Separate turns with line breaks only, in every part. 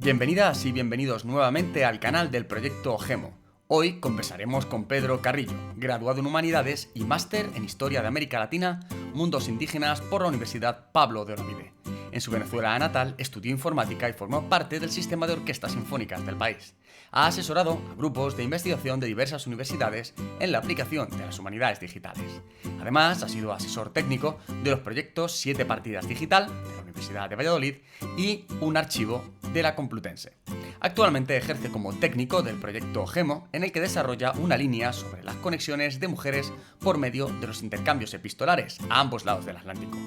Bienvenidas y bienvenidos nuevamente al canal del Proyecto Gemo. Hoy conversaremos con Pedro Carrillo, graduado en Humanidades y máster en Historia de América Latina, Mundos Indígenas por la Universidad Pablo de Olavide. En su Venezuela natal estudió informática y formó parte del sistema de orquestas sinfónicas del país. Ha asesorado a grupos de investigación de diversas universidades en la aplicación de las humanidades digitales. Además, ha sido asesor técnico de los proyectos 7 Partidas Digital de la Universidad de Valladolid y un archivo de la Complutense. Actualmente ejerce como técnico del proyecto GEMO, en el que desarrolla una línea sobre las conexiones de mujeres por medio de los intercambios epistolares a ambos lados del Atlántico.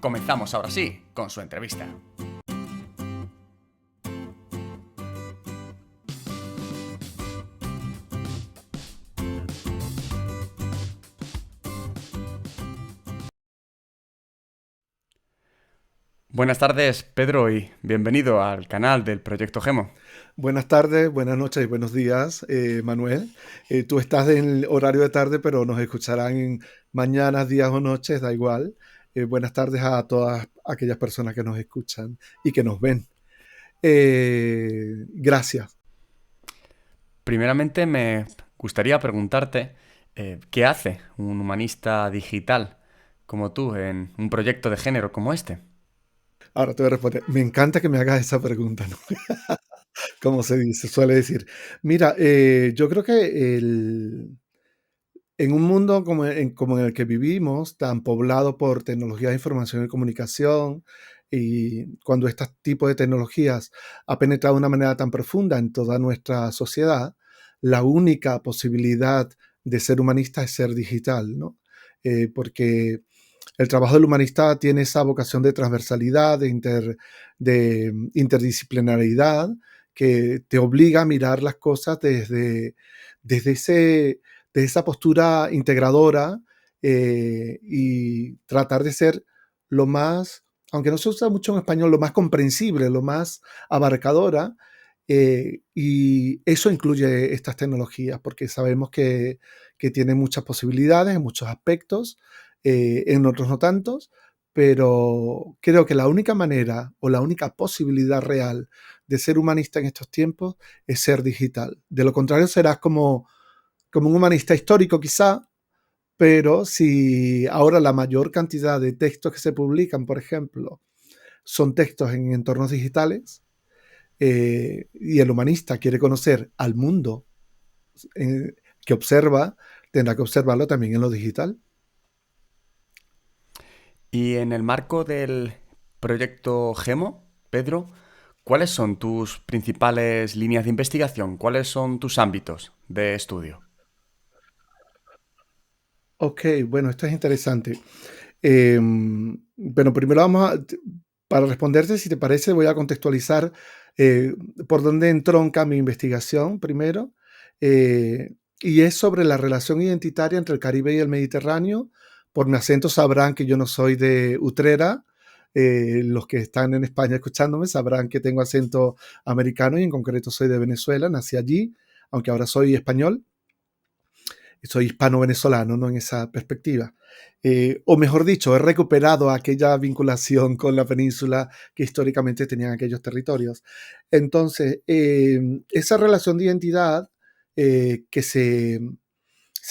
Comenzamos ahora sí con su entrevista. Buenas tardes, Pedro, y bienvenido al canal del Proyecto GEMO.
Buenas tardes, buenas noches y buenos días, Manuel. Tú estás en el horario de tarde, pero nos escucharán en mañanas, días o noches, da igual. Buenas tardes a todas aquellas personas que nos escuchan y que nos ven. Gracias.
Primeramente me gustaría preguntarte ¿qué hace un humanista digital como tú en un proyecto de género como este?
Ahora te voy a responder. Me encanta que me hagas esa pregunta, ¿no? Como se dice, suele decir. Mira, yo creo que en un mundo como en el que vivimos, tan poblado por tecnologías de información y comunicación, y cuando este tipo de tecnologías ha penetrado de una manera tan profunda en toda nuestra sociedad, la única posibilidad de ser humanista es ser digital, ¿no? Porque el trabajo del humanista tiene esa vocación de transversalidad, de interdisciplinaridad, que te obliga a mirar las cosas desde de esa postura integradora y tratar de ser lo más, aunque no se usa mucho en español, lo más comprensible, lo más abarcadora. Y eso incluye estas tecnologías, porque sabemos que tienen muchas posibilidades en muchos aspectos, en otros no tantos, pero creo que la única manera o la única posibilidad real de ser humanista en estos tiempos es ser digital. De lo contrario, serás como un humanista histórico quizá, pero si ahora la mayor cantidad de textos que se publican, por ejemplo, son textos en entornos digitales, y el humanista quiere conocer al mundo eh, que observa, tendrá que observarlo también en lo digital.
Y en el marco del proyecto GEMO, Pedro, ¿cuáles son tus principales líneas de investigación? ¿Cuáles son tus ámbitos de estudio?
Ok, bueno, esto es interesante. Bueno, primero para responderte, si te parece, voy a contextualizar eh, por dónde entronca mi investigación primero. Y es sobre la relación identitaria entre el Caribe y el Mediterráneo. Por mi acento sabrán que yo no soy de Utrera. Los que están en España escuchándome sabrán que tengo acento americano y en concreto soy de Venezuela, nací allí, aunque ahora soy español. Soy hispano-venezolano, ¿no? En esa perspectiva. O mejor dicho, he recuperado aquella vinculación con la península que históricamente tenían aquellos territorios. Entonces, esa relación de identidad que se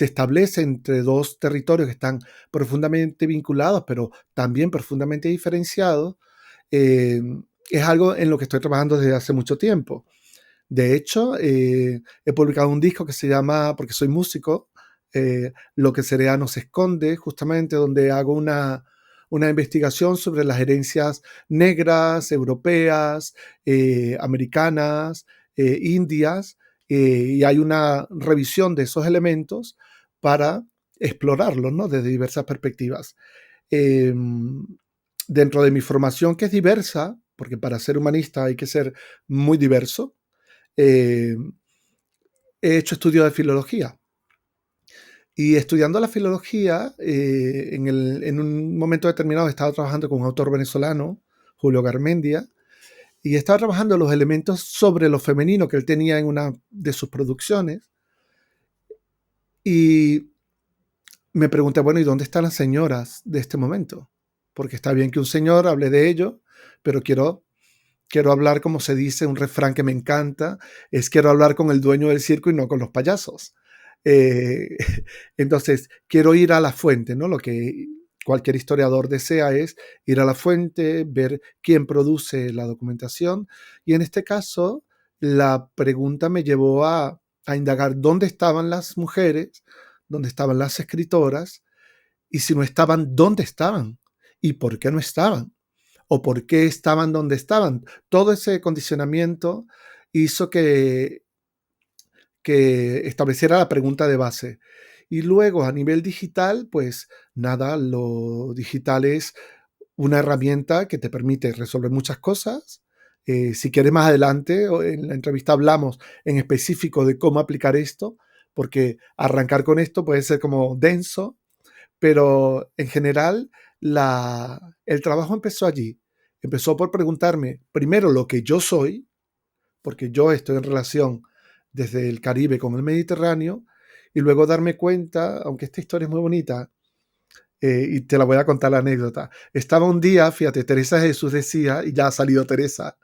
establece entre dos territorios que están profundamente vinculados, pero también profundamente diferenciados, eh, es algo en lo que estoy trabajando desde hace mucho tiempo. De hecho, he publicado un disco que se llama, porque soy músico, Lo que Cerea nos esconde, justamente donde hago una investigación sobre las herencias negras, europeas, americanas, indias, y hay una revisión de esos elementos para explorarlos, ¿no? Desde diversas perspectivas. Eh, Dentro de mi formación, que es diversa, porque para ser humanista hay que ser muy diverso, eh, he hecho estudios de filología. Y estudiando la filología, en un momento determinado estaba trabajando con un autor venezolano, Julio Garmendia, y estaba trabajando los elementos sobre lo femenino que él tenía en una de sus producciones. Y me pregunté, bueno, ¿y dónde están las señoras de este momento? Porque está bien que un señor hable de ello, pero quiero quiero hablar, como se dice, un refrán que me encanta, es quiero hablar con el dueño del circo y no con los payasos. Eh, entonces, quiero ir a la fuente, ¿no? Lo que cualquier historiador desea es ir a la fuente, ver quién produce la documentación. Y en este caso, la pregunta me llevó a indagar dónde estaban las mujeres, dónde estaban las escritoras, y si no estaban, dónde estaban y por qué no estaban o por qué estaban donde estaban. Todo ese condicionamiento hizo que estableciera la pregunta de base. Y luego a nivel digital, pues nada, lo digital es una herramienta que te permite resolver muchas cosas. Si quieres más adelante, o en la entrevista hablamos en específico de cómo aplicar esto, porque arrancar con esto puede ser como denso, pero en general el trabajo empezó allí. Empezó por preguntarme primero lo que yo soy, porque yo estoy en relación desde el Caribe con el Mediterráneo, y luego darme cuenta, aunque esta historia es muy bonita, y te la voy a contar la anécdota. Estaba un día, fíjate, Teresa de Jesús decía, y ya ha salido Teresa,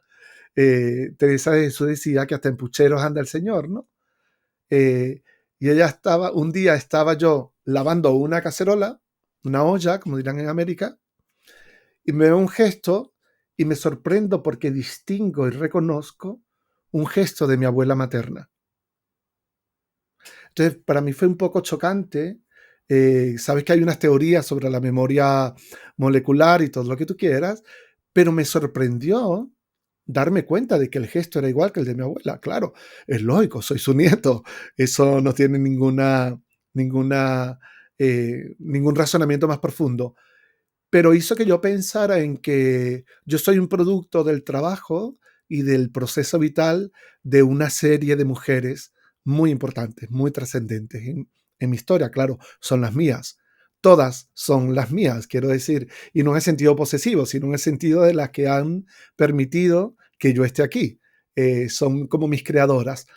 Teresa de Jesús decía que hasta en pucheros anda el Señor, ¿no? Eh, y ella estaba, un día estaba yo lavando una cacerola, una olla, como dirán en América, y me veo un gesto y me sorprendo porque distingo y reconozco un gesto de mi abuela materna. Entonces, para mí fue un poco chocante. Sabes que hay unas teorías sobre la memoria molecular y todo lo que tú quieras, pero me sorprendió darme cuenta de que el gesto era igual que el de mi abuela. Claro, es lógico, soy su nieto. Eso no tiene ninguna, ningún razonamiento más profundo. Pero hizo que yo pensara en que yo soy un producto del trabajo y del proceso vital de una serie de mujeres muy importantes, muy trascendentes en mi historia. Claro, son las mías. Todas son las mías, quiero decir, y no en el sentido posesivo, sino en el sentido de las que han permitido que yo esté aquí. Son como mis creadoras.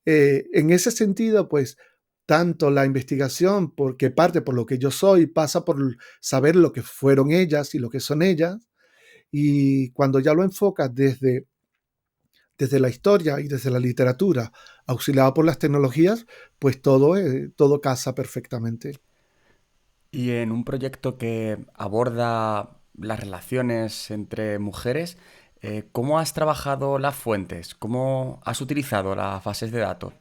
En ese sentido, pues, tanto la investigación, porque parte por lo que yo soy, pasa por saber lo que fueron ellas y lo que son ellas, y cuando ya lo enfocas desde la historia y desde la literatura, auxiliado por las tecnologías, pues todo casa perfectamente.
Y en un proyecto que aborda las relaciones entre mujeres, ¿cómo has trabajado las fuentes? ¿Cómo has utilizado las bases de datos?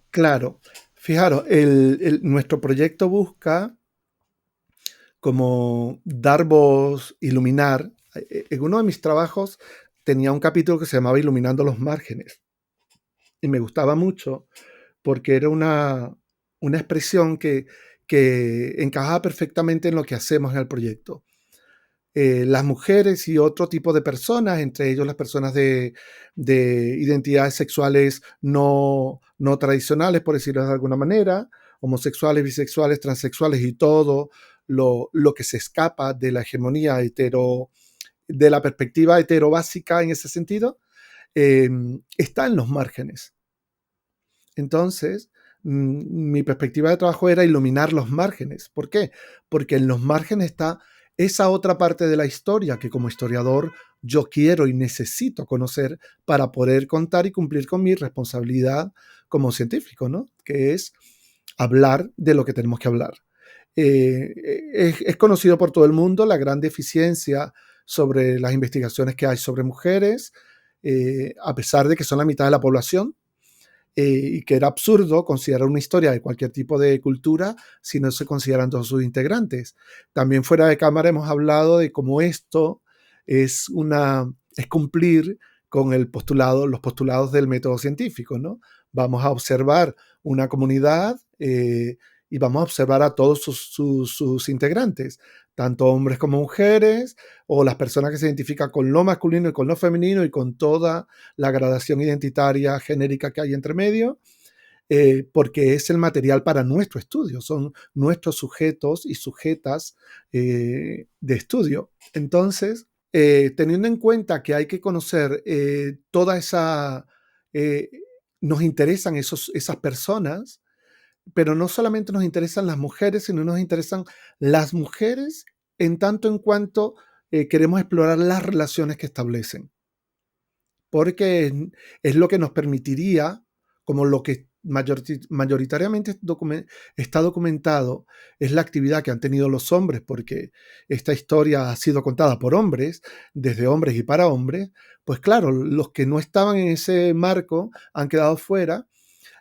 Claro, fijaros, nuestro proyecto busca como dar voz, iluminar. En uno de mis trabajos tenía un capítulo que se llamaba Iluminando los márgenes y me gustaba mucho porque era una expresión que encajaba perfectamente en lo que hacemos en el proyecto. Las mujeres y otro tipo de personas, entre ellos las personas de identidades sexuales no tradicionales, por decirlo de alguna manera, homosexuales, bisexuales, transexuales y todo lo que se escapa de la hegemonía hetero, de la perspectiva hetero básica en ese sentido, está en los márgenes. Entonces, mi perspectiva de trabajo era iluminar los márgenes. ¿Por qué? Porque en los márgenes está esa otra parte de la historia que como historiador yo quiero y necesito conocer para poder contar y cumplir con mi responsabilidad como científico, ¿no? Que es hablar de lo que tenemos que hablar. Es conocido por todo el mundo la gran deficiencia sobre las investigaciones que hay sobre mujeres, a pesar de que son la mitad de la población, y que era absurdo considerar una historia de cualquier tipo de cultura si no se consideran todos sus integrantes. También fuera de cámara hemos hablado de cómo esto es cumplir con los postulados del método científico, ¿no? Vamos a observar una comunidad y vamos a observar a todos sus integrantes, tanto hombres como mujeres, o las personas que se identifican con lo masculino y con lo femenino y con toda la gradación identitaria genérica que hay entre medio, porque es el material para nuestro estudio, son nuestros sujetos y sujetas de estudio. Entonces, teniendo en cuenta que hay que conocer toda esa, eh, nos interesan esas personas, pero no solamente nos interesan las mujeres, sino nos interesan las mujeres en tanto en cuanto queremos explorar las relaciones que establecen. porque es lo que nos permitiría, como lo que mayoritariamente está documentado, es la actividad que han tenido los hombres, porque esta historia ha sido contada por hombres, desde hombres y para hombres, pues claro, los que no estaban en ese marco han quedado fuera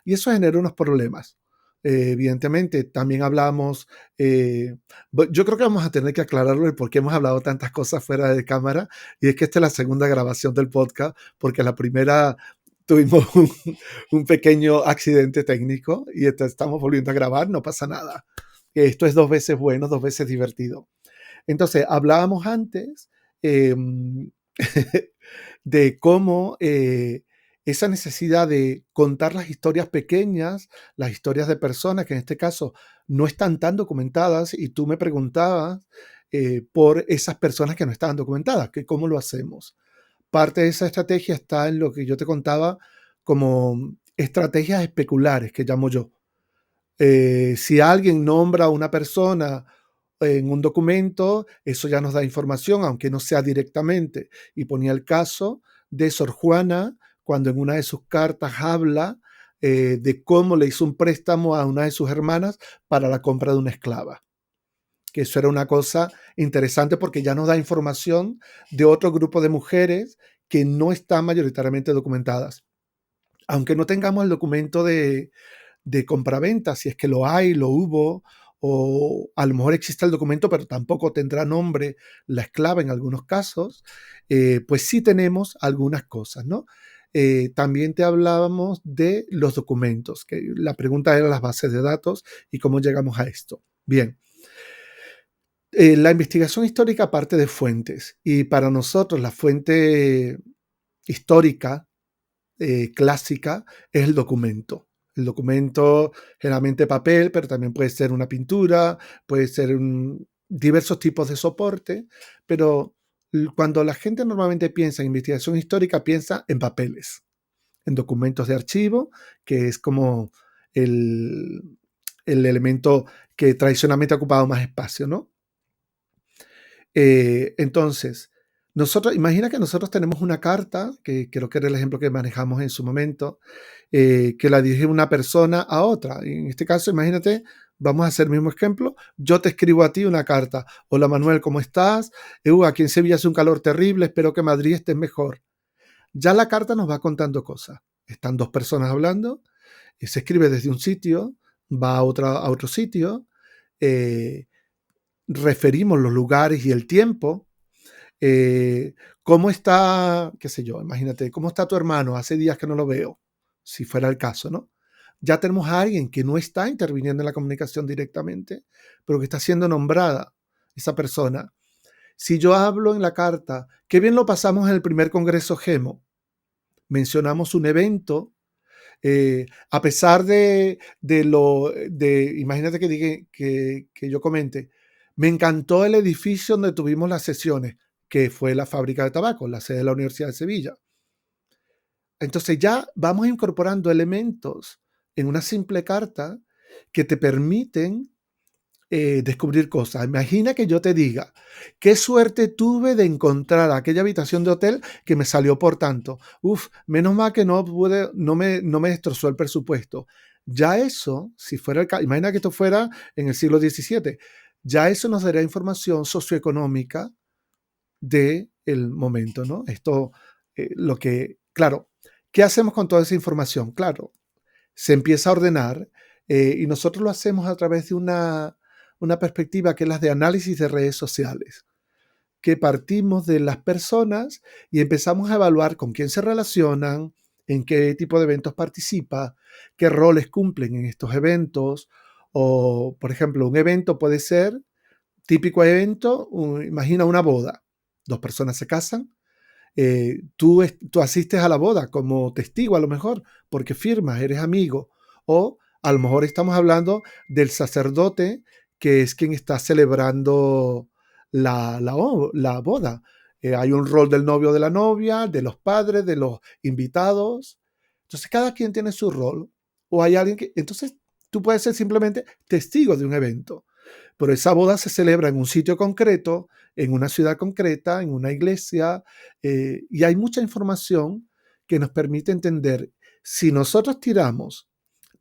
y eso genera unos problemas. Evidentemente, también hablamos, yo creo que vamos a tener que aclararlo de por qué hemos hablado tantas cosas fuera de cámara, y es que esta es la segunda grabación del podcast, porque la primera tuvimos un pequeño accidente técnico y estamos volviendo a grabar, no pasa nada. Esto es 2 veces bueno, 2 veces divertido. Entonces, hablábamos antes eh, de cómo esa necesidad de contar las historias pequeñas, las historias de personas que en este caso no están tan documentadas, y tú me preguntabas por esas personas que no estaban documentadas, que cómo lo hacemos. Parte de esa estrategia está en lo que yo te contaba como estrategias especulares, que llamo yo. Si alguien nombra a una persona en un documento, eso ya nos da información, aunque no sea directamente. Y ponía el caso de Sor Juana, cuando en una de sus cartas habla de cómo le hizo un préstamo a una de sus hermanas para la compra de una esclava. Que eso era una cosa interesante porque ya nos da información de otro grupo de mujeres que no están mayoritariamente documentadas. Aunque no tengamos el documento de compraventa, si es que lo hay, lo hubo, o a lo mejor existe el documento, pero tampoco tendrá nombre la esclava en algunos casos, pues sí tenemos algunas cosas, ¿no? También te hablábamos de los documentos, que la pregunta era las bases de datos y cómo llegamos a esto. Bien. La investigación histórica parte de fuentes, y para nosotros la fuente histórica clásica es el documento. El documento, generalmente papel, pero también puede ser una pintura, puede ser diversos tipos de soporte, pero cuando la gente normalmente piensa en investigación histórica, piensa en papeles, en documentos de archivo, que es como el elemento que tradicionalmente ha ocupado más espacio, ¿no? Entonces, imagina que nosotros tenemos una carta, que creo que era el ejemplo que manejamos en su momento, que la dirige una persona a otra. En este caso, imagínate, vamos a hacer el mismo ejemplo. Yo te escribo a ti una carta. Hola Manuel, ¿cómo estás? Aquí en Sevilla hace un calor terrible, espero que Madrid esté mejor. Ya la carta nos va contando cosas. Están dos personas hablando, se escribe desde un sitio, va a otro sitio, referimos los lugares y el tiempo. ¿Cómo está, qué sé yo, imagínate, cómo está tu hermano? Hace días que no lo veo, si fuera el caso, ¿no? Ya tenemos a alguien que no está interviniendo en la comunicación directamente, pero que está siendo nombrada esa persona. Si yo hablo en la carta, qué bien lo pasamos en el primer Congreso GEMO, mencionamos un evento, a pesar imagínate que yo comente, me encantó el edificio donde tuvimos las sesiones, que fue la fábrica de tabaco, la sede de la Universidad de Sevilla. Entonces ya vamos incorporando elementos en una simple carta que te permiten descubrir cosas. Imagina que yo te diga, qué suerte tuve de encontrar aquella habitación de hotel que me salió por tanto. Uf, menos mal que no me destrozó el presupuesto. Ya eso, si fuera el caso, imagina que esto fuera en el siglo XVII, ya eso nos daría información socioeconómica del momento, ¿no? Esto, claro, ¿qué hacemos con toda esa información? Claro, se empieza a ordenar y nosotros lo hacemos a través de una perspectiva que es la de análisis de redes sociales, que partimos de las personas y empezamos a evaluar con quién se relacionan, en qué tipo de eventos participa, qué roles cumplen en estos eventos, o por ejemplo, un evento puede ser, típico evento, imagina una boda, dos personas se casan, tú asistes a la boda como testigo a lo mejor, porque firmas, eres amigo, o a lo mejor estamos hablando del sacerdote que es quien está celebrando la boda. Hay un rol del novio o de la novia, de los padres, de los invitados. Entonces cada quien tiene su rol, o hay alguien que... Entonces tú puedes ser simplemente testigo de un evento, pero esa boda se celebra en un sitio concreto, en una ciudad concreta, en una iglesia, y hay mucha información que nos permite entender si nosotros tiramos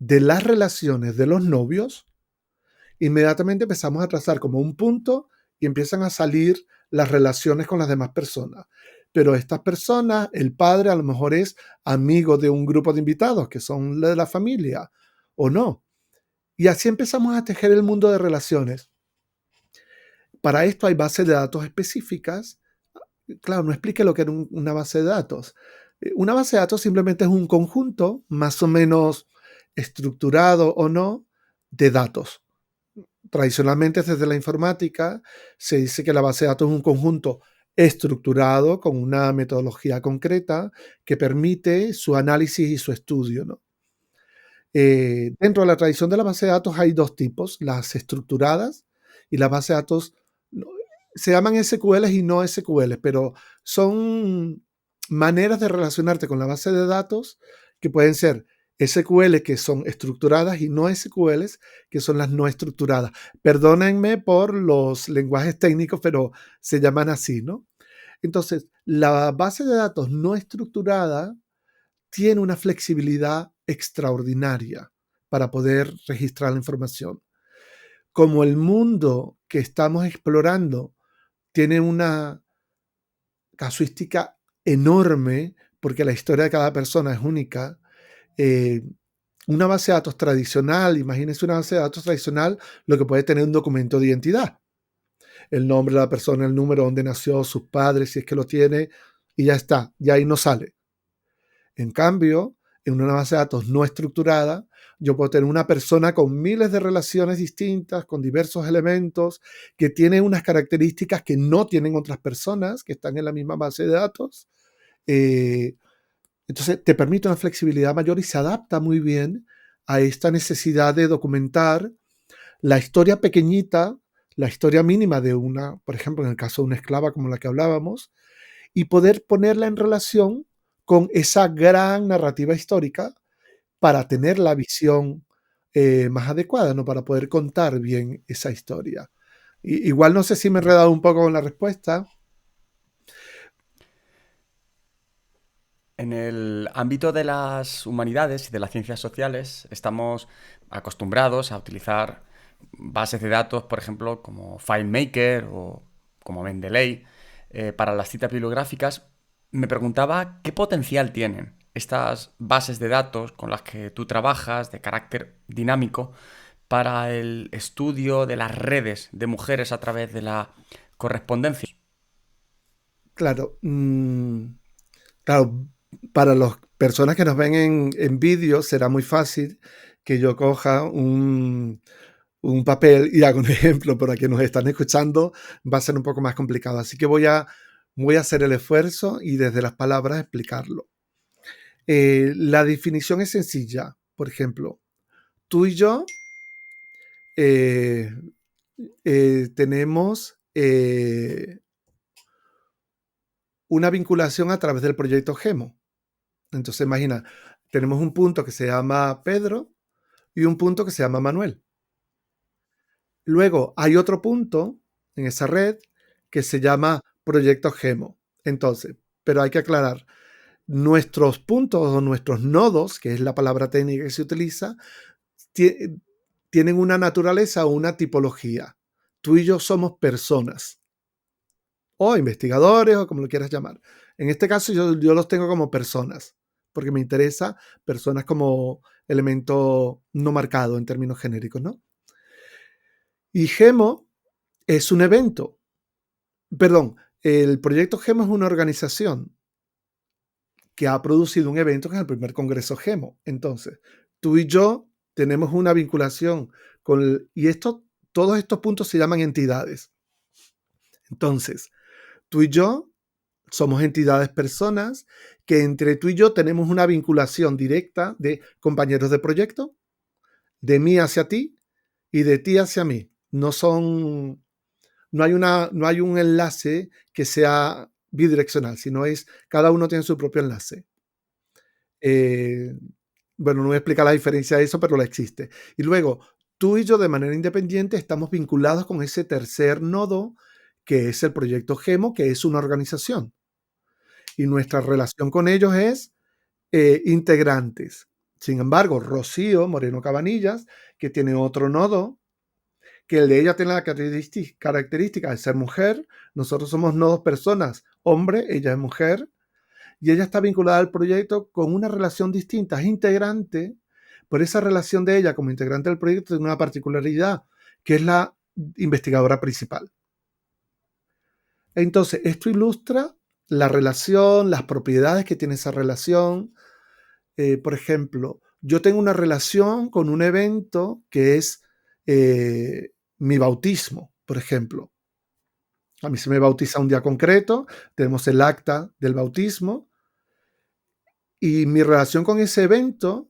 de las relaciones de los novios, inmediatamente empezamos a trazar como un punto y empiezan a salir las relaciones con las demás personas. Pero estas personas, el padre a lo mejor es amigo de un grupo de invitados que son de la familia o no. Y así empezamos a tejer el mundo de relaciones. Para esto hay bases de datos específicas. Claro, no explique lo que era una base de datos. Una base de datos simplemente es un conjunto más o menos estructurado o no de datos. Tradicionalmente desde la informática se dice que la base de datos es un conjunto estructurado con una metodología concreta que permite su análisis y su estudio, ¿no? Dentro de la tradición de la base de datos hay dos tipos, las estructuradas y las bases de datos, no, se llaman SQLs y no SQLs, pero son maneras de relacionarte con la base de datos que pueden ser SQL, que son estructuradas, y no SQLs, que son las no estructuradas. Perdónenme por los lenguajes técnicos, pero se llaman así, ¿no? Entonces, la base de datos no estructurada tiene una flexibilidad extraordinaria para poder registrar la información. Como el mundo que estamos explorando tiene una casuística enorme, porque la historia de cada persona es única, una base de datos tradicional, imagínense una base de datos tradicional, lo que puede tener un documento de identidad. El nombre de la persona, el número donde nació, sus padres, si es que lo tiene, y ya está, y ahí no sale. En cambio, en una base de datos no estructurada, yo puedo tener una persona con miles de relaciones distintas, con diversos elementos, que tiene unas características que no tienen otras personas que están en la misma base de datos. Entonces, te permite una flexibilidad mayor y se adapta muy bien a esta necesidad de documentar la historia pequeñita, la historia mínima de una, por ejemplo, en el caso de una esclava como la que hablábamos, y poder ponerla en relación con esa gran narrativa histórica para tener la visión más adecuada, ¿no? Para poder contar bien esa historia. Igual no sé si me he enredado un poco con la respuesta.
En el ámbito de las humanidades y de las ciencias sociales estamos acostumbrados a utilizar bases de datos, por ejemplo, como FileMaker o como Mendeley, para las citas bibliográficas. Me preguntaba qué potencial tienen estas bases de datos con las que tú trabajas de carácter dinámico para el estudio de las redes de mujeres a través de la correspondencia.
Claro, claro, para las personas que nos ven en vídeo será muy fácil que yo coja un papel y haga un ejemplo, pero a quienes nos están escuchando va a ser un poco más complicado. Así que voy a hacer el esfuerzo y desde las palabras explicarlo. La definición es sencilla. Por ejemplo, tú y yo tenemos una vinculación a través del proyecto GEMO. Entonces, imagina, tenemos un punto que se llama Pedro y un punto que se llama Manuel. Luego hay otro punto en esa red que se llama Proyecto GEMO. Entonces, pero hay que aclarar, nuestros puntos o nuestros nodos, que es la palabra técnica que se utiliza, tienen una naturaleza o una tipología. Tú y yo somos personas o investigadores o como lo quieras llamar. En este caso yo los tengo como personas porque me interesa personas como elemento no marcado en términos genéricos, ¿no? Y GEMO es un evento. Perdón, el proyecto GEMO es una organización que ha producido un evento que es el primer Congreso GEMO. Entonces, tú y yo tenemos una vinculación con todos estos puntos se llaman entidades. Entonces, tú y yo somos entidades personas que entre tú y yo tenemos una vinculación directa de compañeros de proyecto, de mí hacia ti y de ti hacia mí. No hay un enlace que sea bidireccional, sino cada uno tiene su propio enlace. Bueno, no voy a explicar la diferencia de eso, pero la existe. Y luego, tú y yo de manera independiente estamos vinculados con ese tercer nodo, que es el proyecto GEMO, que es una organización. Y nuestra relación con ellos es integrantes. Sin embargo, Rocío Moreno Cabanillas, que tiene otro nodo, que el de ella tiene la característica de ser mujer, nosotros somos nodos personas, hombre, ella es mujer, y ella está vinculada al proyecto con una relación distinta, es integrante, por esa relación de ella como integrante del proyecto tiene una particularidad, que es la investigadora principal. Entonces, esto ilustra la relación, las propiedades que tiene esa relación. Por ejemplo, yo tengo una relación con un evento que es mi bautismo, por ejemplo. A mí se me bautiza un día concreto, tenemos el acta del bautismo y mi relación con ese evento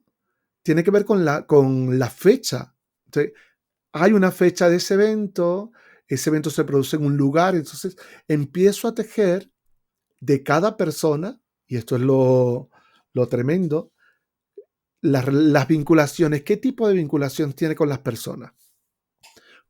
tiene que ver con la fecha. Entonces, hay una fecha de ese evento se produce en un lugar, entonces empiezo a tejer de cada persona, y esto es lo tremendo, las vinculaciones, qué tipo de vinculación tiene con las personas.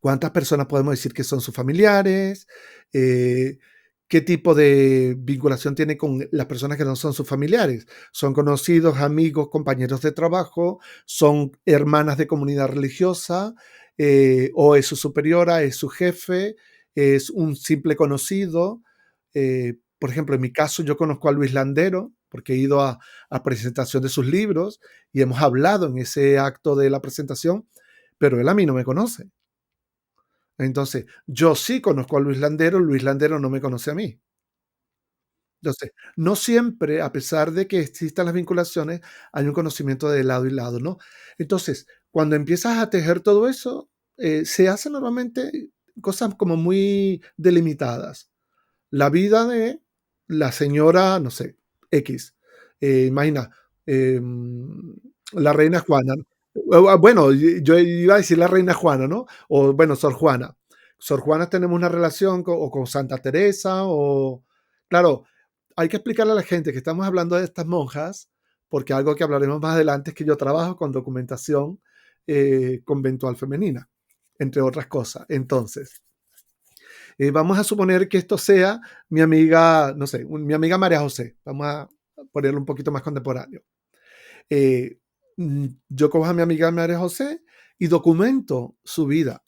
¿Cuántas personas podemos decir que son sus familiares? ¿Qué tipo de vinculación tiene con las personas que no son sus familiares? ¿Son conocidos, amigos, compañeros de trabajo? ¿Son hermanas de comunidad religiosa? ¿O es su superiora, es su jefe? ¿Es un simple conocido? Por ejemplo, en mi caso yo conozco a Luis Landero porque he ido a presentación de sus libros y hemos hablado en ese acto de la presentación, pero él a mí no me conoce. Entonces, yo sí conozco a Luis Landero no me conoce a mí. Entonces, no siempre, a pesar de que existan las vinculaciones, hay un conocimiento de lado y lado, ¿no? Entonces, cuando empiezas a tejer todo eso, se hacen normalmente cosas como muy delimitadas. La vida de la señora, no sé, X. Imagina, la reina Juana. Bueno, yo iba a decir la reina Juana, ¿no? O bueno, Sor Juana. Sor Juana tenemos una relación o con Santa Teresa o... Claro, hay que explicarle a la gente que estamos hablando de estas monjas, porque algo que hablaremos más adelante es que yo trabajo con documentación conventual femenina, entre otras cosas. Entonces, vamos a suponer que esto sea mi amiga, no sé, mi amiga María José. Vamos a ponerlo un poquito más contemporáneo. Yo cojo a mi amiga María José y documento su vida.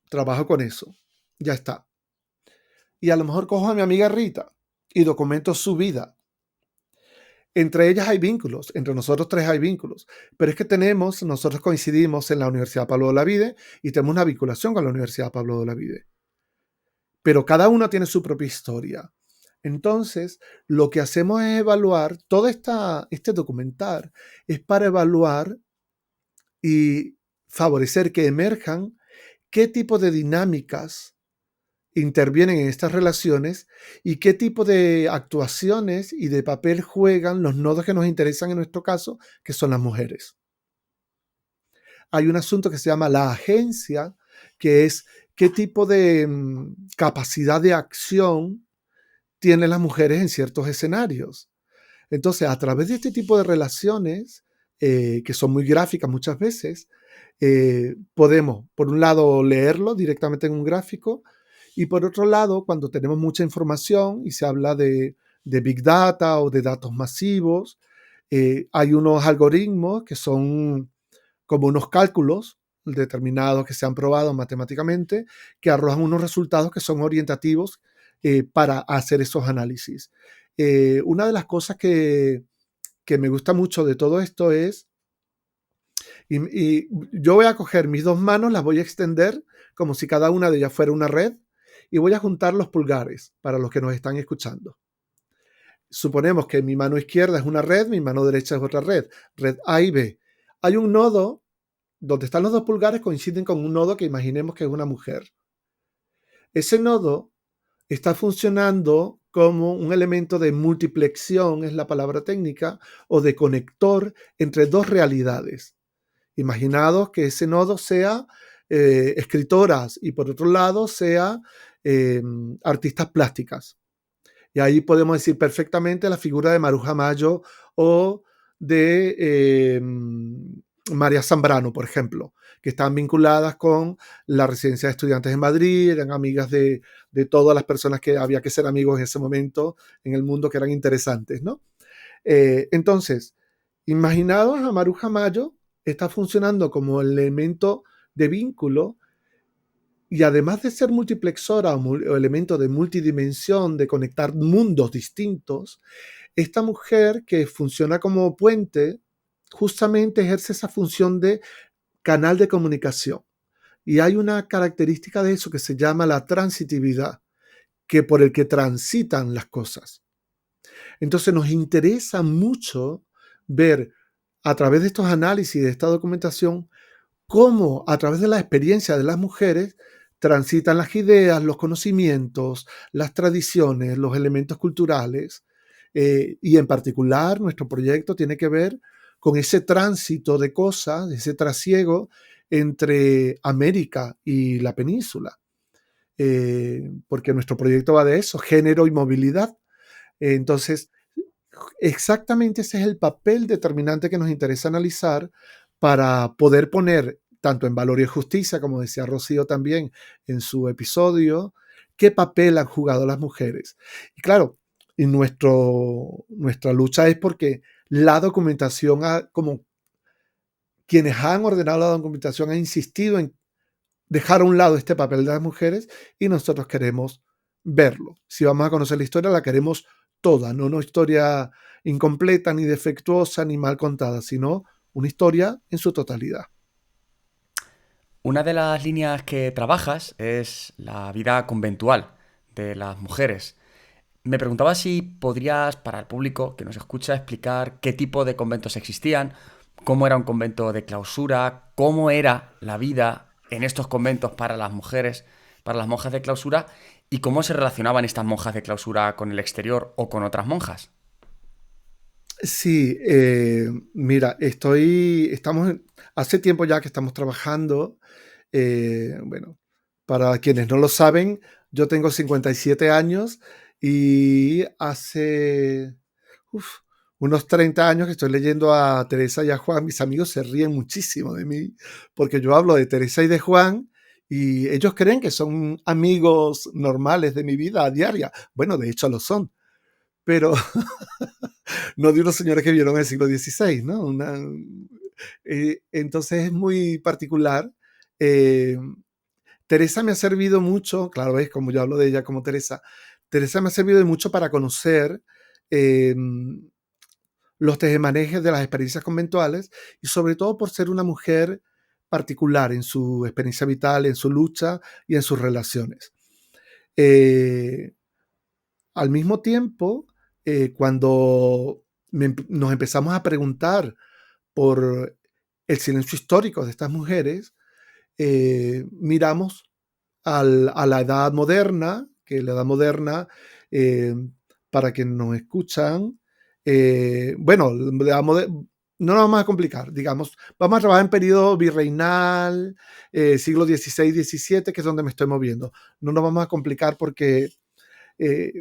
Trabajo con eso. Ya está. Y a lo mejor cojo a mi amiga Rita y documento su vida. Entre ellas hay vínculos, entre nosotros tres hay vínculos, pero es que nosotros coincidimos en la Universidad Pablo de Olavide y tenemos una vinculación con la Universidad Pablo de Olavide. Pero cada uno tiene su propia historia. Entonces, lo que hacemos es evaluar, todo este documentar es para evaluar y favorecer que emerjan qué tipo de dinámicas intervienen en estas relaciones y qué tipo de actuaciones y de papel juegan los nodos que nos interesan en nuestro caso, que son las mujeres. Hay un asunto que se llama la agencia, que es qué tipo de capacidad de acción tienen las mujeres en ciertos escenarios. Entonces, a través de este tipo de relaciones, que son muy gráficas muchas veces, podemos, por un lado, leerlo directamente en un gráfico y por otro lado, cuando tenemos mucha información y se habla de Big Data o de datos masivos, hay unos algoritmos que son como unos cálculos determinados que se han probado matemáticamente, que arrojan unos resultados que son orientativos para hacer esos análisis. Una de las cosas que me gusta mucho de todo esto es, y yo voy a coger mis dos manos, las voy a extender como si cada una de ellas fuera una red, y voy a juntar los pulgares para los que nos están escuchando. Suponemos que mi mano izquierda es una red, mi mano derecha es otra red A y B. Hay un nodo donde están los dos pulgares, coinciden con un nodo que imaginemos que es una mujer. Ese nodo está funcionando como un elemento de multiplexión, es la palabra técnica, o de conector entre dos realidades. Imaginados que ese nodo sea escritoras y por otro lado sea artistas plásticas. Y ahí podemos decir perfectamente la figura de Maruja Mayo o de María Zambrano, por ejemplo, que están vinculadas con la residencia de estudiantes en Madrid, eran amigas de todas las personas que había que ser amigos en ese momento en el mundo, que eran interesantes, ¿no? Entonces, imaginaos a Maruja Mayo, está funcionando como elemento de vínculo y además de ser multiplexora o elemento de multidimensión, de conectar mundos distintos, esta mujer que funciona como puente justamente ejerce esa función de canal de comunicación. Y hay una característica de eso que se llama la transitividad, que por el que transitan las cosas. Entonces nos interesa mucho ver a través de estos análisis, de esta documentación, cómo a través de la experiencia de las mujeres transitan las ideas, los conocimientos, las tradiciones, los elementos culturales. Y en particular nuestro proyecto tiene que ver con ese tránsito de cosas, ese trasiego entre América y la península. Porque nuestro proyecto va de eso, género y movilidad. Entonces, exactamente ese es el papel determinante que nos interesa analizar para poder poner tanto en Valor y Justicia, como decía Rocío también en su episodio, qué papel han jugado las mujeres. Y claro, y nuestra lucha es porque la documentación, como quienes han ordenado la documentación, han insistido en dejar a un lado este papel de las mujeres y nosotros queremos verlo. Si vamos a conocer la historia, la queremos toda, no una historia incompleta, ni defectuosa, ni mal contada, sino una historia en su totalidad.
Una de las líneas que trabajas es la vida conventual de las mujeres. Me preguntaba si podrías, para el público que nos escucha, explicar qué tipo de conventos existían, cómo era un convento de clausura, cómo era la vida en estos conventos para las mujeres, para las monjas de clausura, y cómo se relacionaban estas monjas de clausura con el exterior o con otras monjas.
Sí, mira, hace tiempo ya que estamos trabajando. Bueno, para quienes no lo saben, yo tengo 57 años y hace uf, unos 30 años que estoy leyendo a Teresa y a Juan. Mis amigos se ríen muchísimo de mí porque yo hablo de Teresa y de Juan y ellos creen que son amigos normales de mi vida diaria. Bueno, de hecho lo son, pero no de unos señores que vieron el siglo XVI, ¿no? Entonces es muy particular. Eh, Teresa me ha servido mucho, claro, ves, como yo hablo de ella como Teresa, Teresa me ha servido de mucho para conocer eh, los tejemanejes de las experiencias conventuales y sobre todo por ser una mujer particular en su experiencia vital, en su lucha y en sus relaciones. Eh, Al mismo tiempo, cuando nos empezamos a preguntar por el silencio histórico de estas mujeres, miramos a la edad moderna, que la edad moderna, eh, para quienes nos escuchan, bueno, no nos vamos a complicar, digamos, vamos a trabajar en periodo virreinal, siglo XVI, XVII, que es donde me estoy moviendo. No nos vamos a complicar porque eh,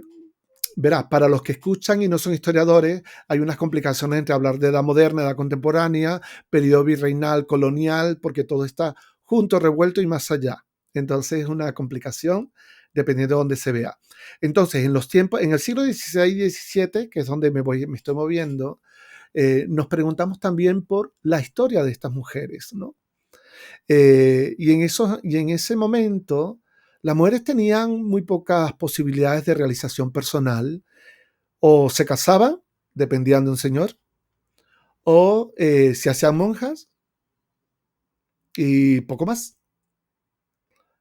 verás, para los que escuchan y no son historiadores, hay unas complicaciones entre hablar de edad moderna, edad contemporánea, periodo virreinal, colonial, porque todo está junto, revuelto y más allá. Entonces es una complicación dependiendo de dónde se vea. Entonces, en los tiempos, en el siglo XVI y XVII, que es donde me estoy moviendo, nos preguntamos también por la historia de estas mujeres, ¿no? Y en ese momento, las mujeres tenían muy pocas posibilidades de realización personal. O se casaban, dependían de un señor, o se hacían monjas y poco más.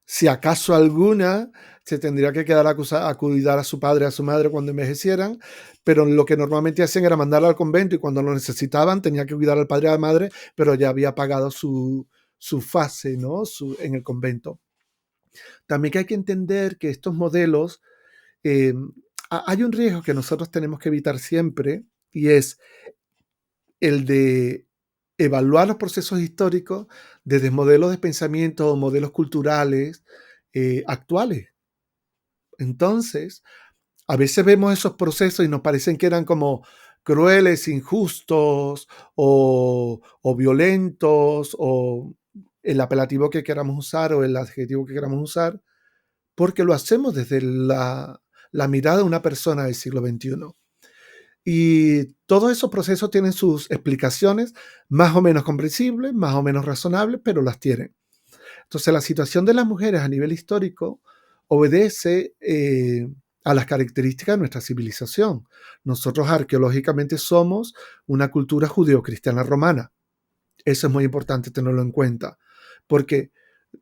Si acaso alguna se tendría que quedar a cuidar a su padre, a su madre cuando envejecieran, pero lo que normalmente hacían era mandarla al convento y cuando lo necesitaban tenía que cuidar al padre y a la madre, pero ya había pagado su fase, ¿no? En el convento. También que hay que entender que estos modelos, eh, hay un riesgo que nosotros tenemos que evitar siempre y es el de evaluar los procesos históricos desde modelos de pensamiento o modelos culturales actuales. Entonces, a veces vemos esos procesos y nos parecen que eran como crueles, injustos o violentos o el apelativo que queramos usar o el adjetivo que queramos usar, porque lo hacemos desde la mirada de una persona del siglo XXI. Y todos esos procesos tienen sus explicaciones más o menos comprensibles, más o menos razonables, pero las tienen. Entonces, la situación de las mujeres a nivel histórico obedece a las características de nuestra civilización. Nosotros arqueológicamente somos una cultura judeocristiana romana. Eso es muy importante tenerlo en cuenta, porque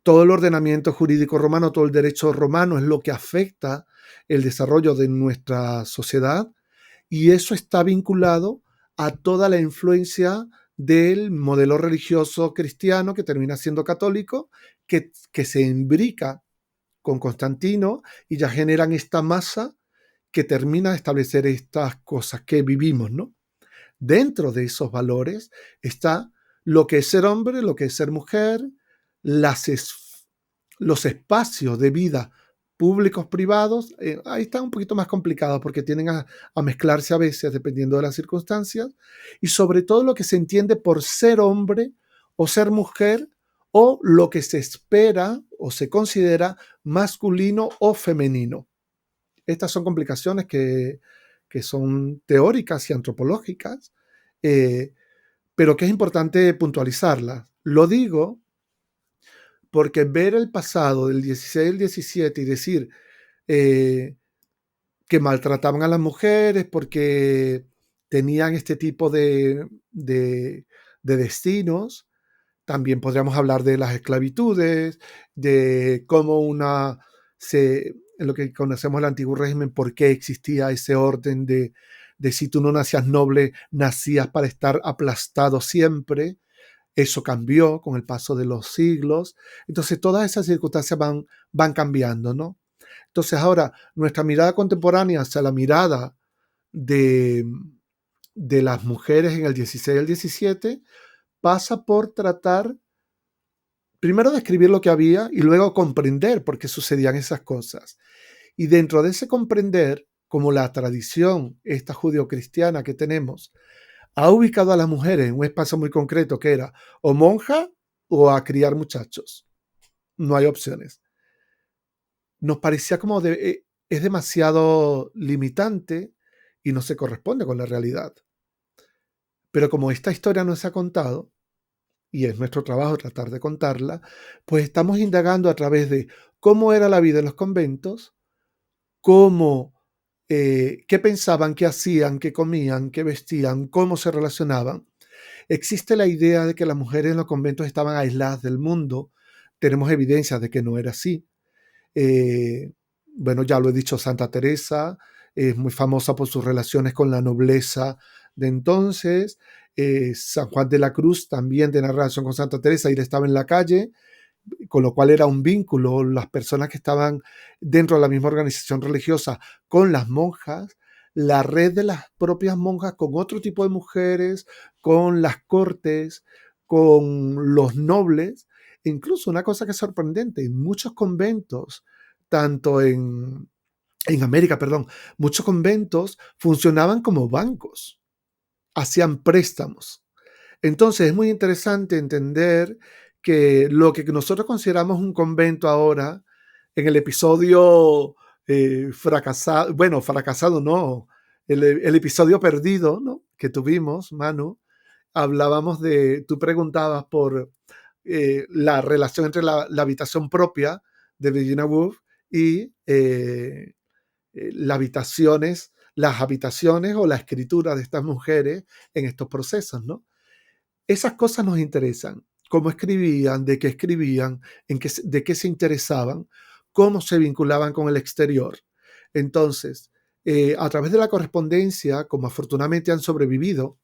todo el ordenamiento jurídico romano, todo el derecho romano es lo que afecta el desarrollo de nuestra sociedad, y eso está vinculado a toda la influencia del modelo religioso cristiano que termina siendo católico, que se imbrica con Constantino y ya generan esta masa que termina de establecer estas cosas que vivimos, ¿no? Dentro de esos valores está lo que es ser hombre, lo que es ser mujer, las los espacios de vida públicos, privados. Ahí está un poquito más complicado porque tienden a mezclarse a veces dependiendo de las circunstancias, y sobre todo lo que se entiende por ser hombre o ser mujer, o lo que se espera o se considera masculino o femenino. Estas son complicaciones que son teóricas y antropológicas, eh, pero que es importante puntualizarlas. Lo digo porque ver el pasado del 16 al 17 y decir eh, que maltrataban a las mujeres porque tenían este tipo de destinos. También podríamos hablar de las esclavitudes, de cómo en lo que conocemos el antiguo régimen, por qué existía ese orden de si tú no nacías noble, nacías para estar aplastado siempre. Eso cambió con el paso de los siglos. Entonces, todas esas circunstancias van cambiando, ¿no? Entonces, ahora, nuestra mirada contemporánea hacia la mirada de, de las mujeres en el 16 al 17 pasa por tratar primero describir lo que había y luego comprender por qué sucedían esas cosas. Y dentro de ese comprender, como la tradición esta judeocristiana que tenemos ha ubicado a las mujeres en un espacio muy concreto que era o monja o a criar muchachos. No hay opciones. Nos parecía como es demasiado limitante y no se corresponde con la realidad. Pero como esta historia no se ha contado, y es nuestro trabajo tratar de contarla, pues estamos indagando a través de cómo era la vida en los conventos, qué pensaban, qué hacían, qué comían, qué vestían, cómo se relacionaban. Existe la idea de que las mujeres en los conventos estaban aisladas del mundo. Tenemos evidencias de que no era así. Bueno, ya lo he dicho, Santa Teresa es muy famosa por sus relaciones con la nobleza de entonces. San Juan de la Cruz también tiene relación con Santa Teresa y él estaba en la calle, con lo cual era un vínculo, las personas que estaban dentro de la misma organización religiosa con las monjas, la red de las propias monjas con otro tipo de mujeres, con las cortes, con los nobles. Incluso una cosa que es sorprendente, en muchos conventos, tanto en América, perdón, muchos conventos funcionaban como bancos, hacían préstamos. Entonces es muy interesante entender que lo que nosotros consideramos un convento ahora, en el episodio fracasado, bueno, fracasado no, el episodio perdido, ¿no?, que tuvimos, Manu, hablábamos tú preguntabas por la relación entre la habitación propia de Virginia Woolf y las habitaciones o la escritura de estas mujeres en estos procesos, ¿no? Esas cosas nos interesan. Cómo escribían, de qué escribían, de qué se interesaban, cómo se vinculaban con el exterior. Entonces, a través de la correspondencia, como afortunadamente han sobrevivido,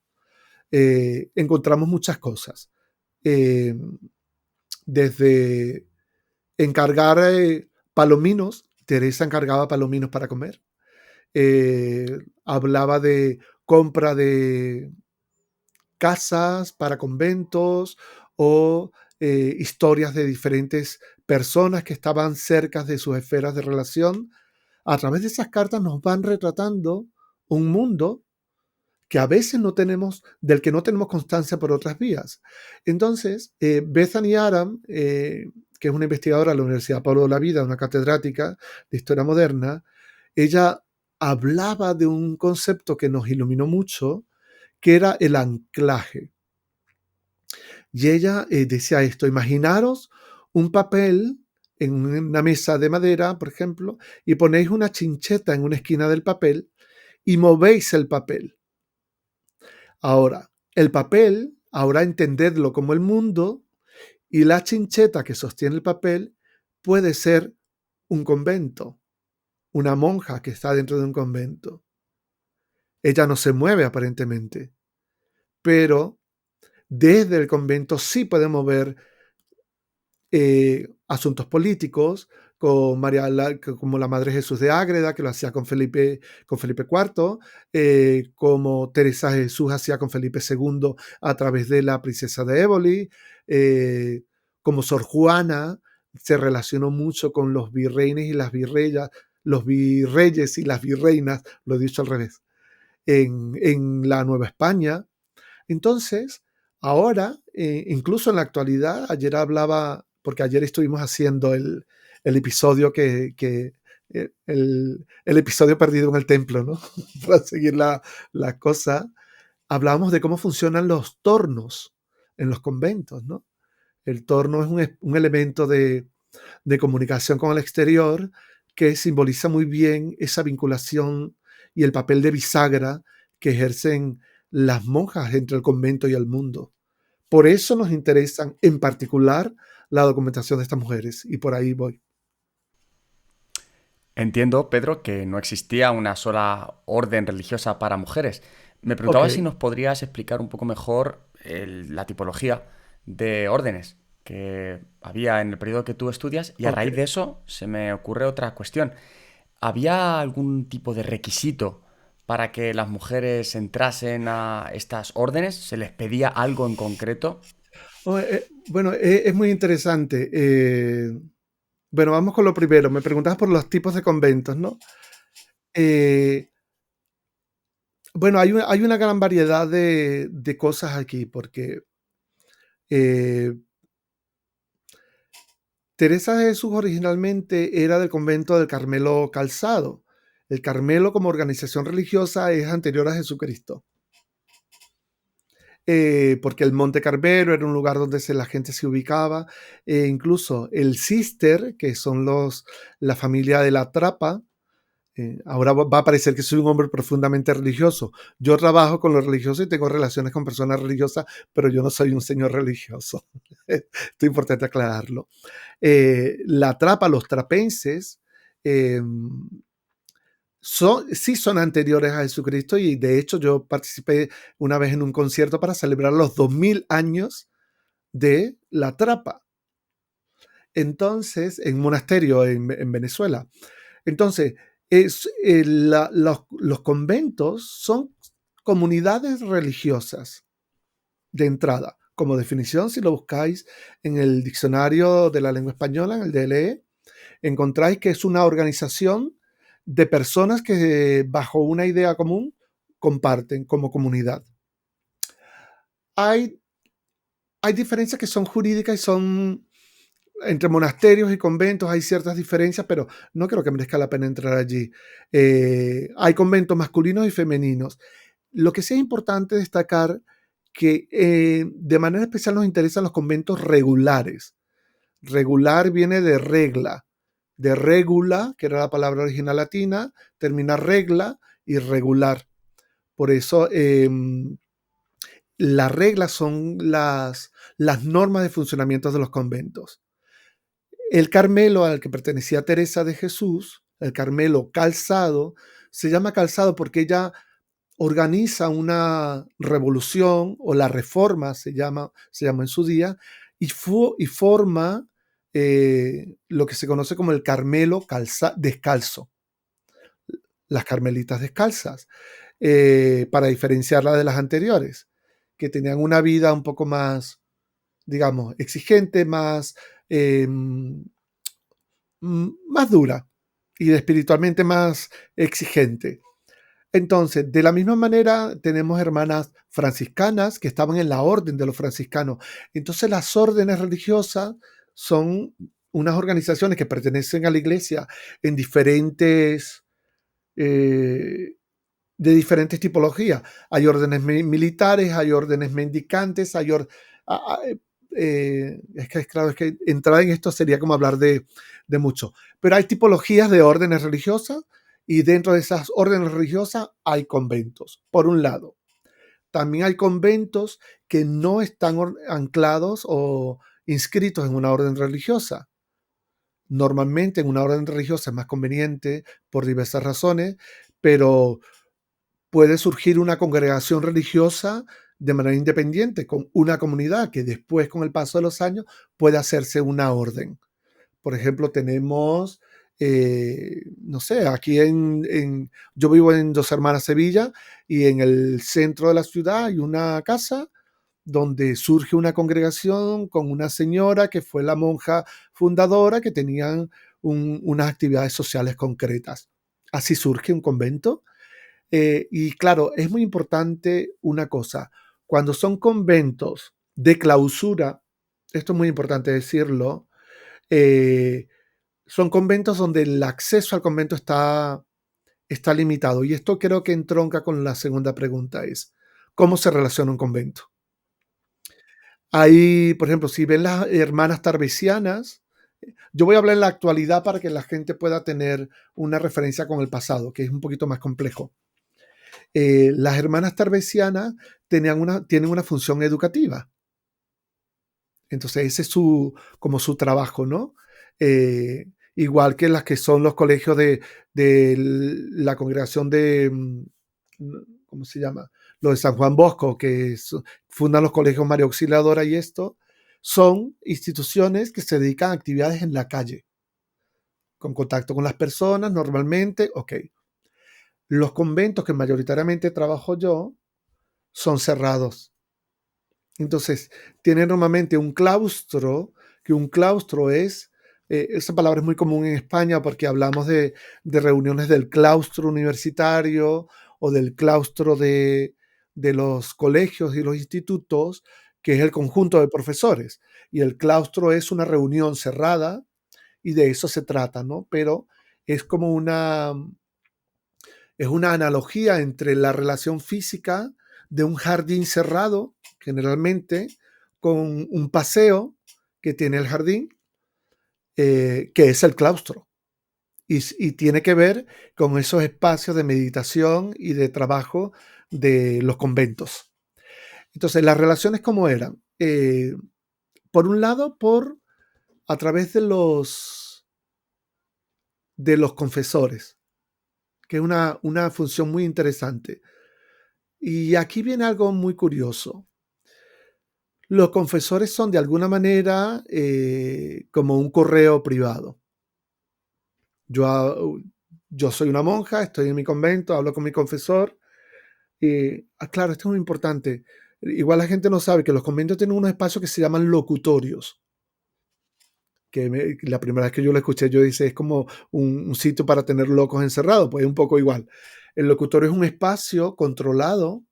encontramos muchas cosas. Desde encargar palominos, Teresa encargaba palominos para comer. Hablaba de compra de casas para conventos o historias de diferentes personas que estaban cerca de sus esferas de relación. A través de esas cartas nos van retratando un mundo que a veces del que no tenemos constancia por otras vías. Entonces, Bethany Aram, que es una investigadora de la Universidad Pablo de la Vida, una catedrática de historia moderna, ella hablaba de un concepto que nos iluminó mucho, que era el anclaje. Y ella decía esto: imaginaros un papel en una mesa de madera, por ejemplo, y ponéis una chincheta en una esquina del papel y movéis el papel. Ahora, el papel, ahora entendedlo como el mundo, y la chincheta que sostiene el papel puede ser un convento, una monja que está dentro de un convento. Ella no se mueve aparentemente, pero desde el convento sí podemos ver asuntos políticos, como la Madre Jesús de Ágreda, que lo hacía con Felipe IV, como Teresa Jesús hacía con Felipe II a través de la princesa de Éboli, como Sor Juana se relacionó mucho con los virreyes y las virreyas, los virreyes y las virreinas, lo he dicho al revés, en la Nueva España. Entonces, ahora, incluso en la actualidad, ayer hablaba, porque ayer estuvimos haciendo el episodio el episodio perdido en el templo, ¿no? Para seguir la cosa, hablábamos de cómo funcionan los tornos en los conventos, ¿no? El torno es un elemento de comunicación con el exterior que simboliza muy bien esa vinculación y el papel de bisagra que ejercen las monjas entre el convento y el mundo. Por eso nos interesan en particular la documentación de estas mujeres, y por ahí voy.
Entiendo, Pedro, que no existía una sola orden religiosa para mujeres. Me
Ok,
preguntaba si nos podrías explicar un poco mejor la tipología de órdenes que había en el periodo que tú estudias, y a
ok.
raíz de eso se me ocurre otra cuestión. ¿Había algún tipo de requisito para que las mujeres entrasen a estas órdenes? ¿Se les pedía algo en concreto?
Bueno, es muy interesante. Bueno, vamos con lo primero. Me preguntabas por los tipos de conventos, ¿no? Eh, bueno, hay una gran variedad de cosas aquí, porque eh, Teresa de Jesús originalmente era del convento del Carmelo Calzado. El Carmelo como organización religiosa es anterior a Jesucristo, porque el Monte Carmelo era un lugar donde la gente se ubicaba. Incluso el Cister, que son la familia de la Trapa. Ahora va a parecer que soy un hombre profundamente religioso. Yo trabajo con los religiosos y tengo relaciones con personas religiosas, pero yo no soy un señor religioso. Esto es importante aclararlo. La Trapa, los trapenses, eh, sí son anteriores a Jesucristo, y de hecho yo participé una vez en un concierto para celebrar los 2000 años de la Trapa. Entonces, en un monasterio en Venezuela. Entonces, los conventos son comunidades religiosas de entrada. Como definición, si lo buscáis en el diccionario de la lengua española, en el DLE, encontráis que es una organización de personas que bajo una idea común comparten como comunidad. Hay, hay diferencias que son jurídicas y son entre monasterios y conventos, hay ciertas diferencias, pero no creo que merezca la pena entrar allí. Hay conventos masculinos y femeninos. Lo que sí es importante destacar que de manera especial nos interesan los conventos regulares. Regular viene de regula, que era la palabra original latina, termina regla y regular. Por eso las reglas son las normas de funcionamiento de los conventos. El Carmelo al que pertenecía Teresa de Jesús, el Carmelo Calzado, se llama Calzado porque ella organiza una revolución, o la reforma se llama en su día, y forma lo que se conoce como el Carmelo descalzo, las carmelitas descalzas, para diferenciarla de las anteriores, que tenían una vida un poco más, digamos, exigente, más dura y espiritualmente más exigente. Entonces, de la misma manera, tenemos hermanas franciscanas que estaban en la orden de los franciscanos. Entonces, las órdenes religiosas son unas organizaciones que pertenecen a la iglesia en diferentes eh, de diferentes tipologías. Hay órdenes militares, hay órdenes mendicantes, claro, es que entrar en esto sería como hablar de mucho. Pero hay tipologías de órdenes religiosas y dentro de esas órdenes religiosas hay conventos, por un lado. También hay conventos que no están anclados o inscritos en una orden religiosa. Normalmente en una orden religiosa es más conveniente por diversas razones, pero puede surgir una congregación religiosa de manera independiente, con una comunidad que después, con el paso de los años, puede hacerse una orden. Por ejemplo, tenemos, no sé, aquí yo vivo en Dos Hermanas, Sevilla, y en el centro de la ciudad hay una casa donde surge una congregación con una señora que fue la monja fundadora, que tenían unas actividades sociales concretas. Así surge un convento. Y claro, es muy importante una cosa, cuando son conventos de clausura, esto es muy importante decirlo, eh, son conventos donde el acceso al convento está limitado. Y esto creo que entronca con la segunda pregunta, es ¿cómo se relaciona un convento? Ahí, por ejemplo, si ven las hermanas tarbesianas, yo voy a hablar en la actualidad para que la gente pueda tener una referencia con el pasado, que es un poquito más complejo. Las hermanas tarbesianas tienen una función educativa. Entonces, ese es como su trabajo, ¿no? Igual que las que son los colegios de la congregación de, ¿cómo se llama? Los de San Juan Bosco, que fundan los colegios María Auxiliadora y esto, son instituciones que se dedican a actividades en la calle, con contacto con las personas normalmente, ok. Los conventos que mayoritariamente trabajo yo son cerrados. Entonces, tienen normalmente un claustro, que un claustro es, esa palabra es muy común en España porque hablamos de reuniones del claustro universitario o del claustro de los colegios y los institutos, que es el conjunto de profesores. Y el claustro es una reunión cerrada y de eso se trata, ¿no? Pero es como es una analogía entre la relación física de un jardín cerrado, generalmente, con un paseo que tiene el jardín, que es el claustro. Y tiene que ver con esos espacios de meditación y de trabajo de los conventos. Entonces, las relaciones cómo eran. Por un lado, a través de los confesores, que es una función muy interesante. Y aquí viene algo muy curioso. Los confesores son de alguna manera como un correo privado. Yo, yo soy una monja, estoy en mi convento, hablo con mi confesor. Claro, esto es muy importante. Igual la gente no sabe que los conventos tienen unos espacios que se llaman locutorios. La primera vez que yo lo escuché, yo dije, es como un sitio para tener locos encerrados, pues es un poco igual. El locutorio es un espacio controlado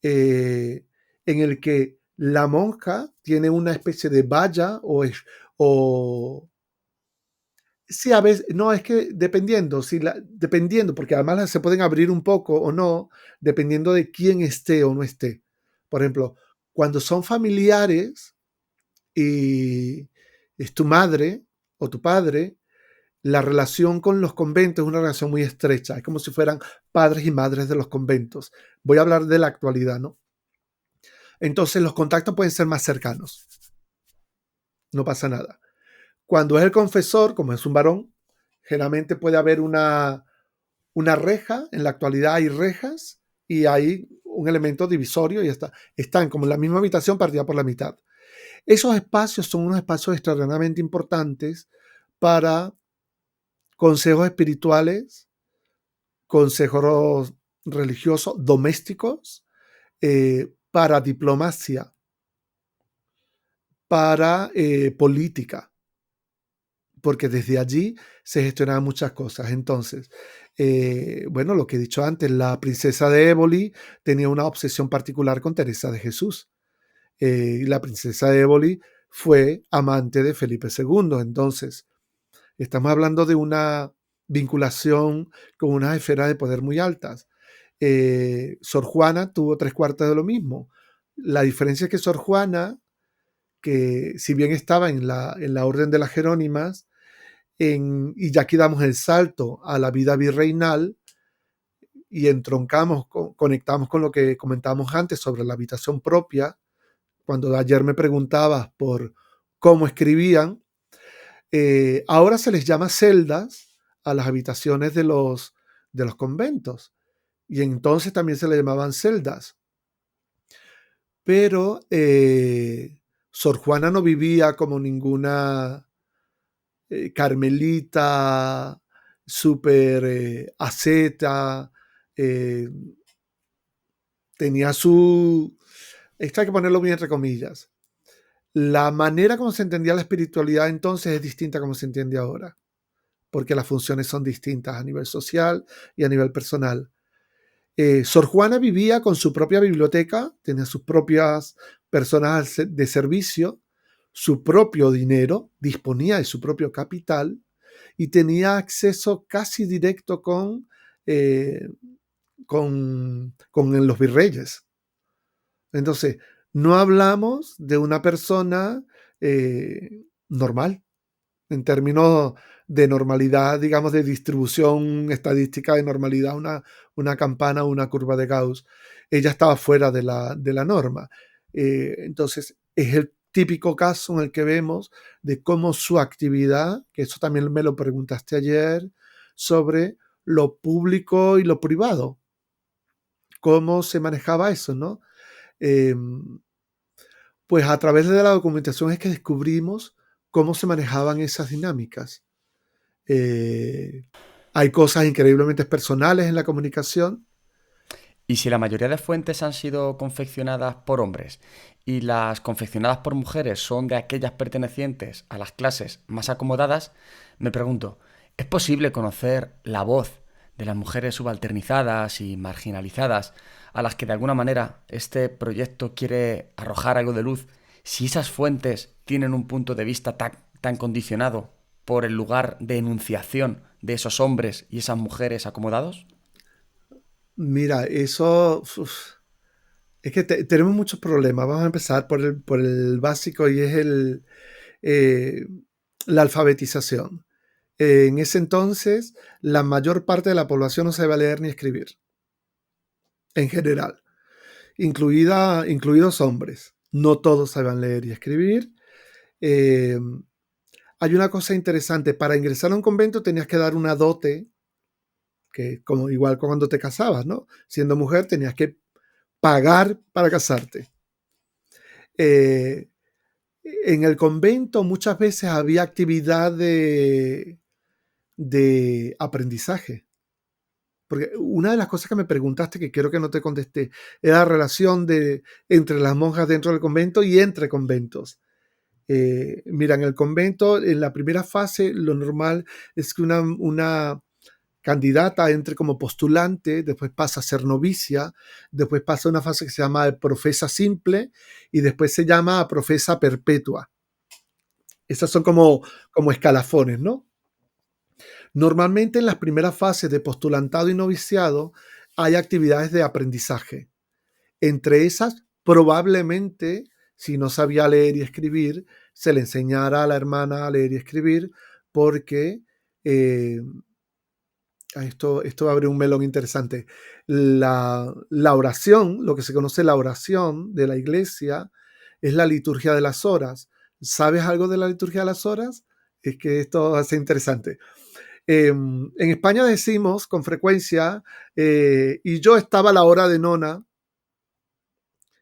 en el que la monja tiene una especie de valla o sí, a veces, no, es que dependiendo, dependiendo, porque además se pueden abrir un poco o no, dependiendo de quién esté o no esté. Por ejemplo, cuando son familiares y es tu madre o tu padre, la relación con los conventos es una relación muy estrecha, es como si fueran padres y madres de los conventos. Voy a hablar de la actualidad, ¿no? Entonces los contactos pueden ser más cercanos, no pasa nada. Cuando es el confesor, como es un varón, generalmente puede haber una reja, en la actualidad hay rejas y hay un elemento divisorio y está. Están como en la misma habitación partida por la mitad. Esos espacios son unos espacios extraordinariamente importantes para consejos espirituales, consejos religiosos, domésticos, para diplomacia, para política, porque desde allí se gestionaban muchas cosas. Entonces, bueno, lo que he dicho antes, la princesa de Éboli tenía una obsesión particular con Teresa de Jesús. Y la princesa de Éboli fue amante de Felipe II. Entonces, estamos hablando de una vinculación con unas esferas de poder muy altas. Sor Juana tuvo 3/4 de lo mismo. La diferencia es que Sor Juana, que si bien estaba en la orden de las Jerónimas, y ya aquí damos el salto a la vida virreinal y conectamos con lo que comentábamos antes sobre la habitación propia, cuando ayer me preguntabas por cómo escribían, ahora se les llama celdas a las habitaciones de los conventos, y entonces también se le llamaban celdas. Pero Sor Juana no vivía como ninguna carmelita súper asceta, eh, tenía su... Esto hay que ponerlo bien entre comillas. La manera como se entendía la espiritualidad entonces es distinta a como se entiende ahora, porque las funciones son distintas a nivel social y a nivel personal. Sor Juana vivía con su propia biblioteca, tenía sus propias personas de servicio, su propio dinero, disponía de su propio capital y tenía acceso casi directo eh, con los virreyes. Entonces, no hablamos de una persona normal, en términos de normalidad, digamos, de distribución estadística de normalidad, una campana o una curva de Gauss. Ella estaba fuera de la norma. Entonces, es el típico caso en el que vemos de cómo su actividad, que eso también me lo preguntaste ayer, sobre lo público y lo privado, cómo se manejaba eso, ¿no? Eh, pues a través de la documentación es que descubrimos cómo se manejaban esas dinámicas. Eh, Hay cosas increíblemente personales en la comunicación.
Y si la mayoría de fuentes han sido confeccionadas por hombres y las confeccionadas por mujeres son de aquellas pertenecientes a las clases más acomodadas, me pregunto, ¿es posible conocer la voz de las mujeres subalternizadas y marginalizadas a las que de alguna manera este proyecto quiere arrojar algo de luz si esas fuentes tienen un punto de vista tan condicionado por el lugar de enunciación de esos hombres y esas mujeres acomodados?
Mira, eso es que tenemos muchos problemas. Vamos a empezar por el básico y es eh, la alfabetización. En ese entonces, la mayor parte de la población no sabía leer ni escribir, en general, incluidos hombres. No todos sabían leer y escribir. Eh, Hay una cosa interesante, para ingresar a un convento tenías que dar una dote, que como igual cuando te casabas, ¿no? Siendo mujer tenías que pagar para casarte. Eh, en el convento muchas veces había actividad de aprendizaje. Porque una de las cosas que me preguntaste, que quiero que no te contesté, era la relación entre las monjas dentro del convento y entre conventos. Mira, en el convento, en la primera fase, lo normal es que una candidata entre como postulante, después pasa a ser novicia, después pasa a una fase que se llama profesa simple y después se llama profesa perpetua. Esas son como escalafones, ¿no? Normalmente en las primeras fases de postulantado y noviciado hay actividades de aprendizaje. Entre esas, probablemente, si no sabía leer y escribir, se le enseñara a la hermana a leer y escribir, porque eh, esto abre un melón interesante. La oración, lo que se conoce la oración de la iglesia, es la liturgia de las horas. ¿Sabes algo de la liturgia de las horas? Es que esto hace interesante. En España decimos con frecuencia, y yo estaba a la hora de nona.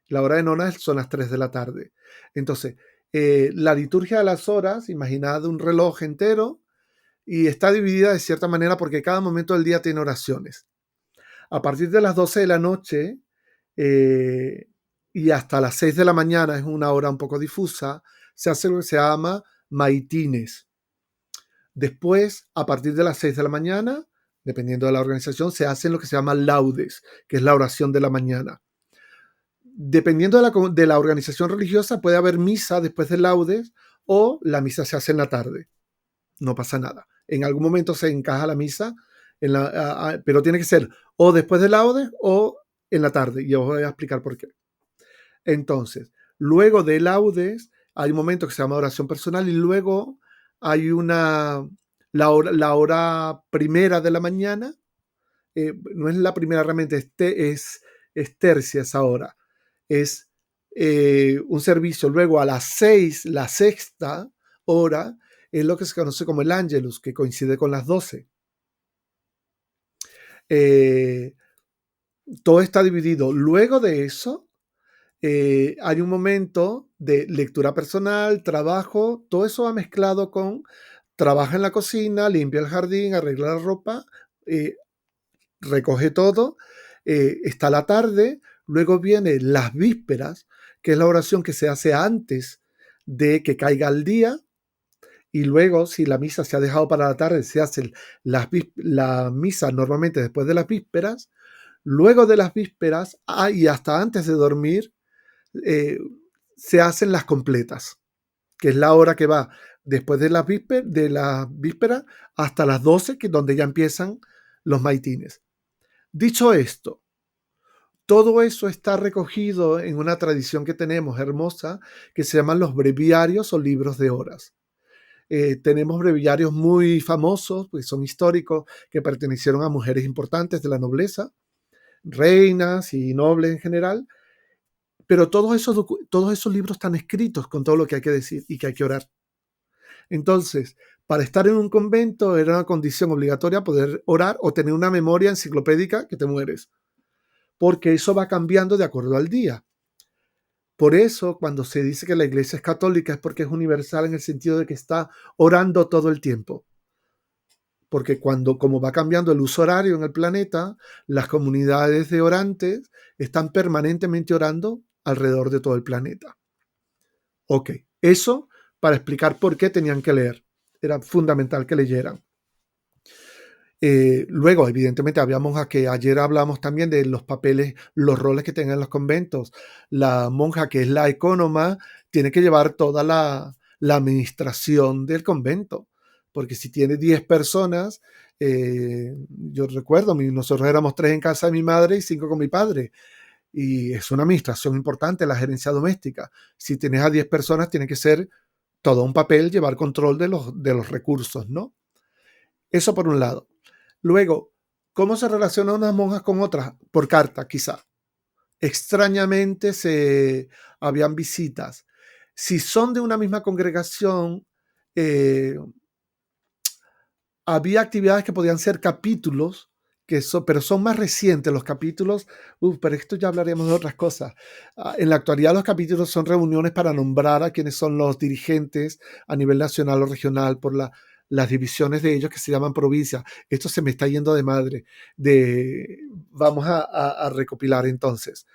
La hora de nona son las 3 de la tarde. Entonces, la liturgia de las horas, imaginad un reloj entero, y está dividida de cierta manera porque cada momento del día tiene oraciones. A partir de las 12 de la noche eh, y hasta las 6 de la mañana, es una hora un poco difusa, se hace lo que se llama maitines. Después, a partir de las 6 de la mañana, dependiendo de la organización, se hacen lo que se llama laudes, que es la oración de la mañana. Dependiendo de la organización religiosa, puede haber misa después de laudes o la misa se hace en la tarde. No pasa nada. En algún momento se encaja la misa, pero tiene que ser o después de laudes o en la tarde, y os voy a explicar por qué. Entonces, luego de laudes hay un momento que se llama oración personal y luego hay la hora primera de la mañana, no es la primera realmente, es tercia esa hora, es un servicio. Luego a las 6, la sexta hora, es lo que se conoce como el Ángelus, que coincide con las 12. Todo está dividido. Luego de eso, hay un momento de lectura personal, trabajo, todo eso va mezclado con trabaja en la cocina, limpia el jardín, arregla la ropa, recoge todo, está la tarde, luego viene las vísperas, que es la oración que se hace antes de que caiga el día, y luego, si la misa se ha dejado para la tarde, se hace la misa normalmente después de las vísperas. Luego de las vísperas, y hasta antes de dormir, se hacen las completas, que es la hora que va después de las vísperas hasta las 12, que es donde ya empiezan los maitines. Dicho esto, todo eso está recogido en una tradición que tenemos hermosa que se llaman los breviarios o libros de horas. Tenemos breviarios muy famosos, pues son históricos, que pertenecieron a mujeres importantes de la nobleza, reinas y nobles en general, pero todos esos libros están escritos con todo lo que hay que decir y que hay que orar. Entonces, para estar en un convento era una condición obligatoria poder orar o tener una memoria enciclopédica que te mueres, porque eso va cambiando de acuerdo al día. Por eso, cuando se dice que la iglesia es católica, es porque es universal en el sentido de que está orando todo el tiempo. Porque como va cambiando el uso horario en el planeta, las comunidades de orantes están permanentemente orando alrededor de todo el planeta. Ok, eso para explicar por qué tenían que leer. Era fundamental que leyeran. Luego, evidentemente, había monjas que ayer hablamos también de los papeles, los roles que tengan los conventos. La monja que es la ecónoma tiene que llevar toda la administración del convento, porque si tiene 10 personas, yo recuerdo, nosotros éramos 3 en casa de mi madre y 5 con mi padre, y es una administración importante la gerencia doméstica. Si tienes a 10 personas, tiene que ser todo un papel llevar control de los recursos, ¿no? Eso por un lado. Luego, ¿cómo se relacionan unas monjas con otras? Por carta, quizá. Extrañamente habían visitas. Si son de una misma congregación, había actividades que podían ser capítulos, pero son más recientes los capítulos. Pero esto ya hablaríamos de otras cosas. En la actualidad los capítulos son reuniones para nombrar a quienes son los dirigentes a nivel nacional o regional por las divisiones de ellos que se llaman provincias. Esto se me está yendo de madre. Vamos a recopilar entonces.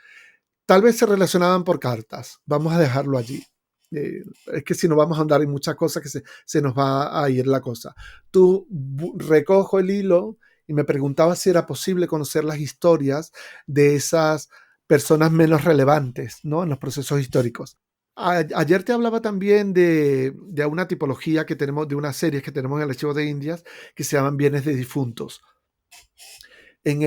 Tal vez se relacionaban por cartas. Vamos a dejarlo allí. Es que si no vamos a andar en muchas cosas que se nos va a ir la cosa. Tú recojo el hilo y me preguntaba si era posible conocer las historias de esas personas menos relevantes, ¿no? En los procesos históricos. Ayer te hablaba también de una tipología que tenemos, de unas series que tenemos en el Archivo de Indias que se llaman bienes de difuntos. En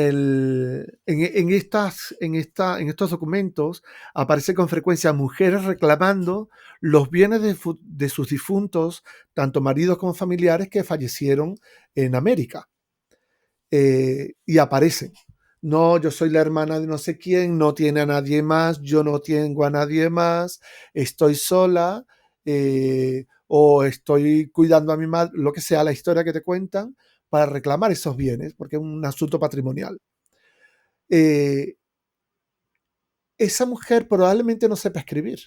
estos documentos aparece con frecuencia mujeres reclamando los bienes de sus difuntos, tanto maridos como familiares que fallecieron en América. Y aparecen. No, yo soy la hermana de no sé quién, no tiene a nadie más, yo no tengo a nadie más, estoy sola, o estoy cuidando a mi madre, lo que sea la historia que te cuentan, para reclamar esos bienes, porque es un asunto patrimonial. Esa mujer probablemente no sepa escribir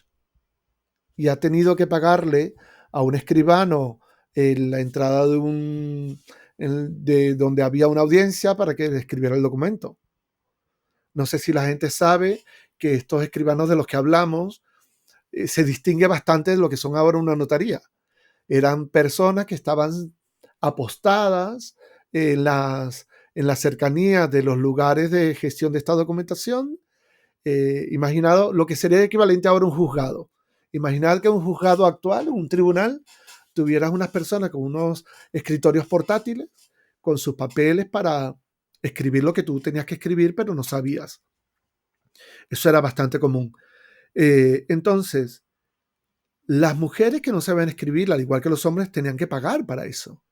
y ha tenido que pagarle a un escribano la entrada de donde había una audiencia para que le escribiera el documento. No sé si la gente sabe que estos escribanos de los que hablamos se distingue bastante de lo que son ahora una notaría. Eran personas que estaban apostadas en las cercanías de los lugares de gestión de esta documentación. Imaginado lo que sería equivalente ahora a un juzgado. Imaginad que un juzgado actual, un tribunal, tuvieras unas personas con unos escritorios portátiles, con sus papeles para escribir lo que tú tenías que escribir, pero no sabías. Eso era bastante común. Entonces, las mujeres que no sabían escribir, al igual que los hombres, tenían que pagar para eso.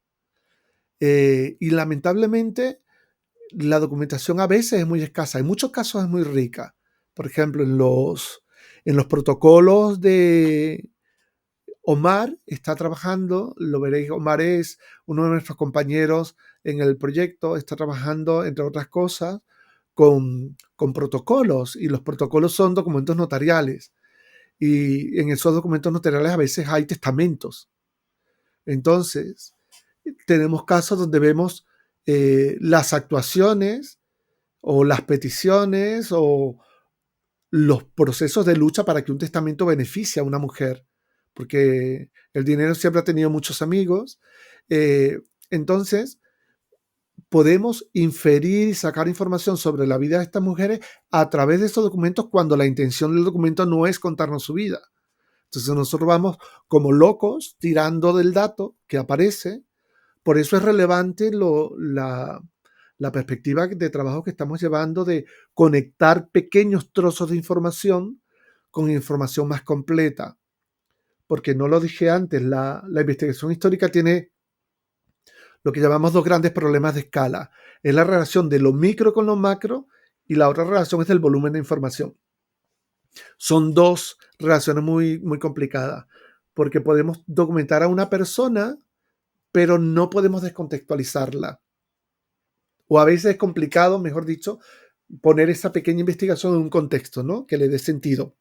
Y lamentablemente, la documentación a veces es muy escasa. En muchos casos es muy rica. Por ejemplo, en los protocolos de Omar está trabajando, lo veréis, Omar es uno de nuestros compañeros en el proyecto, está trabajando, entre otras cosas, con protocolos, y los protocolos son documentos notariales. Y en esos documentos notariales a veces hay testamentos. Entonces, tenemos casos donde vemos las actuaciones o las peticiones o los procesos de lucha para que un testamento beneficie a una mujer, porque el dinero siempre ha tenido muchos amigos. Entonces, podemos inferir y sacar información sobre la vida de estas mujeres a través de estos documentos cuando la intención del documento no es contarnos su vida. Entonces nosotros vamos como locos tirando del dato que aparece. Por eso es relevante la perspectiva de trabajo que estamos llevando de conectar pequeños trozos de información con información más completa. Porque no lo dije antes, la investigación histórica tiene lo que llamamos dos grandes problemas de escala. Es la relación de lo micro con lo macro, y la otra relación es del volumen de información. Son dos relaciones muy, muy complicadas, porque podemos documentar a una persona, pero no podemos descontextualizarla. O a veces es complicado, mejor dicho, poner esa pequeña investigación en un contexto, ¿no? Que le dé sentido.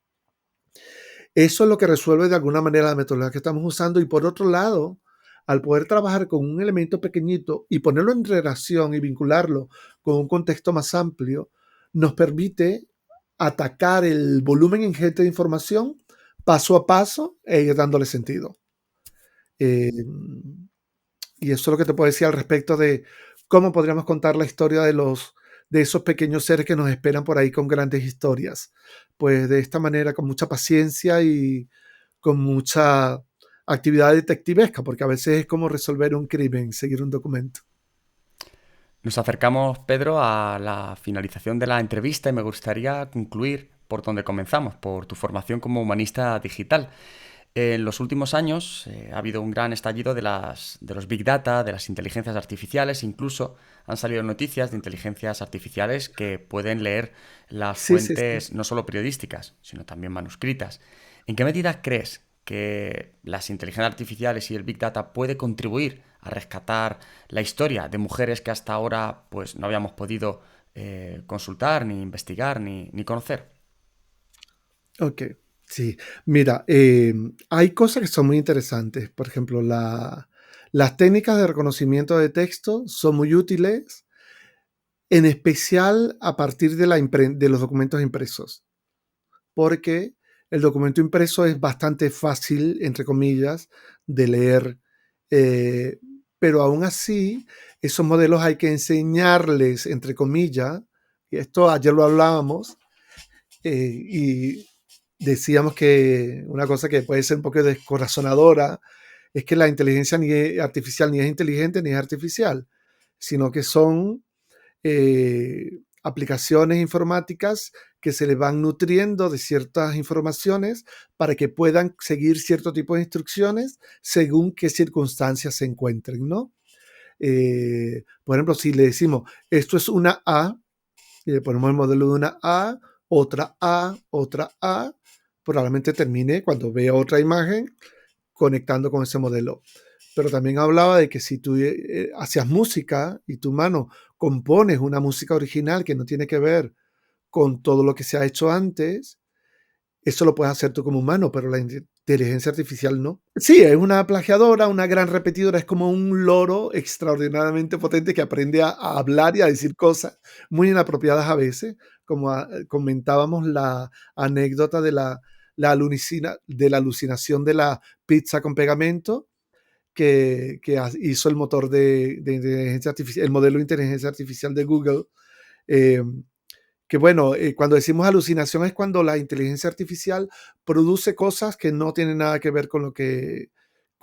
Eso es lo que resuelve de alguna manera la metodología que estamos usando. Y por otro lado, al poder trabajar con un elemento pequeñito y ponerlo en relación y vincularlo con un contexto más amplio, nos permite atacar el volumen ingente de información paso a paso e ir dándole sentido. Y eso es lo que te puedo decir al respecto de cómo podríamos contar la historia de esos pequeños seres que nos esperan por ahí con grandes historias. Pues de esta manera, con mucha paciencia y con mucha actividad detectivesca, porque a veces es como resolver un crimen, seguir un documento.
Nos acercamos, Pedro, a la finalización de la entrevista y me gustaría concluir por donde comenzamos, por tu formación como humanista digital. En los últimos años ha habido un gran estallido de los Big Data, de las inteligencias artificiales. Incluso han salido noticias de inteligencias artificiales que pueden leer las
Sí, sí, sí.
fuentes no solo periodísticas, sino también manuscritas. ¿En qué medida crees que las inteligencias artificiales y el Big Data puede contribuir a rescatar la historia de mujeres que hasta ahora pues, no habíamos podido consultar, ni investigar, ni conocer?
Ok, sí. Mira, hay cosas que son muy interesantes. Por ejemplo, las técnicas de reconocimiento de texto son muy útiles, en especial a partir de los documentos impresos, porque el documento impreso es bastante fácil, entre comillas, de leer, eh, pero aún así, esos modelos hay que enseñarles, entre comillas, y esto ayer lo hablábamos, y decíamos que una cosa que puede ser un poco descorazonadora es que la inteligencia artificial ni es inteligente ni es artificial, sino que son aplicaciones informáticas que se le van nutriendo de ciertas informaciones para que puedan seguir cierto tipo de instrucciones según qué circunstancias se encuentren, ¿no? Por ejemplo, si le decimos, esto es una A, y le ponemos el modelo de una A, otra A, probablemente termine cuando vea otra imagen conectando con ese modelo. Pero también hablaba de que si tú hacías música y tu mano compones una música original que no tiene que ver con todo lo que se ha hecho antes, eso lo puedes hacer tú como humano, pero la inteligencia artificial no. Sí, es una plagiadora, una gran repetidora, es como un loro extraordinariamente potente que aprende a hablar y a decir cosas muy inapropiadas a veces, como comentábamos la anécdota de la alucinación de la pizza con pegamento que hizo el motor de inteligencia artificial, el modelo de inteligencia artificial de Google. Eh, que bueno, cuando decimos alucinación es cuando la inteligencia artificial produce cosas que no tienen nada que ver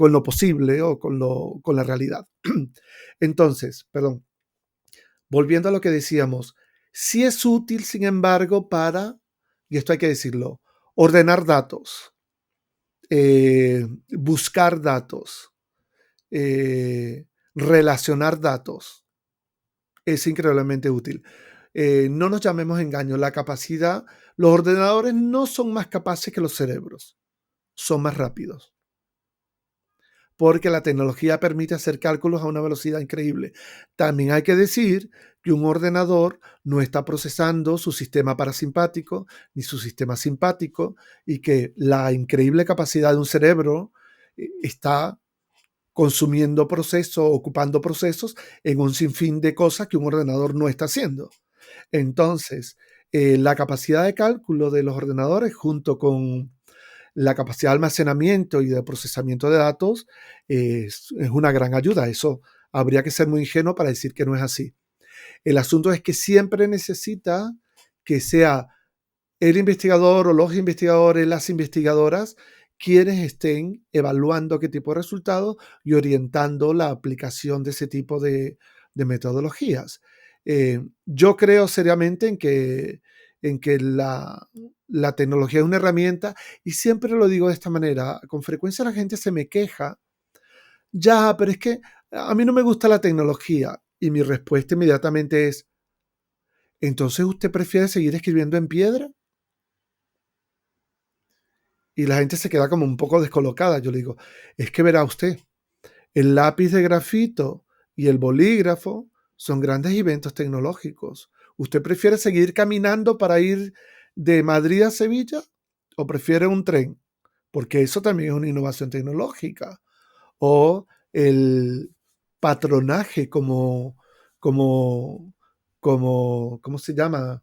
con lo posible o con la realidad. Entonces, perdón, volviendo a lo que decíamos, sí es útil, sin embargo, para, y esto hay que decirlo, ordenar datos, buscar datos, relacionar datos. Es increíblemente útil. No nos llamemos engaño, la capacidad, los ordenadores no son más capaces que los cerebros, son más rápidos, porque la tecnología permite hacer cálculos a una velocidad increíble. También hay que decir que un ordenador no está procesando su sistema parasimpático ni su sistema simpático, y que la increíble capacidad de un cerebro está consumiendo procesos, ocupando procesos en un sinfín de cosas que un ordenador no está haciendo. Entonces, la capacidad de cálculo de los ordenadores junto con la capacidad de almacenamiento y de procesamiento de datos es una gran ayuda. Eso habría que ser muy ingenuo para decir que no es así. El asunto es que siempre necesita que sea el investigador o los investigadores, las investigadoras, quienes estén evaluando qué tipo de resultados y orientando la aplicación de ese tipo de metodologías. Yo creo seriamente en que la tecnología es una herramienta, y siempre lo digo de esta manera. Con frecuencia la gente se me queja, ya, pero es que a mí no me gusta la tecnología. Y mi respuesta inmediatamente es, ¿entonces usted prefiere seguir escribiendo en piedra? Y la gente se queda como un poco descolocada. Yo le digo, es que verá usted, el lápiz de grafito y el bolígrafo son grandes inventos tecnológicos. ¿Usted prefiere seguir caminando para ir de Madrid a Sevilla o prefiere un tren? Porque eso también es una innovación tecnológica. O el patronaje como, ¿cómo se llama?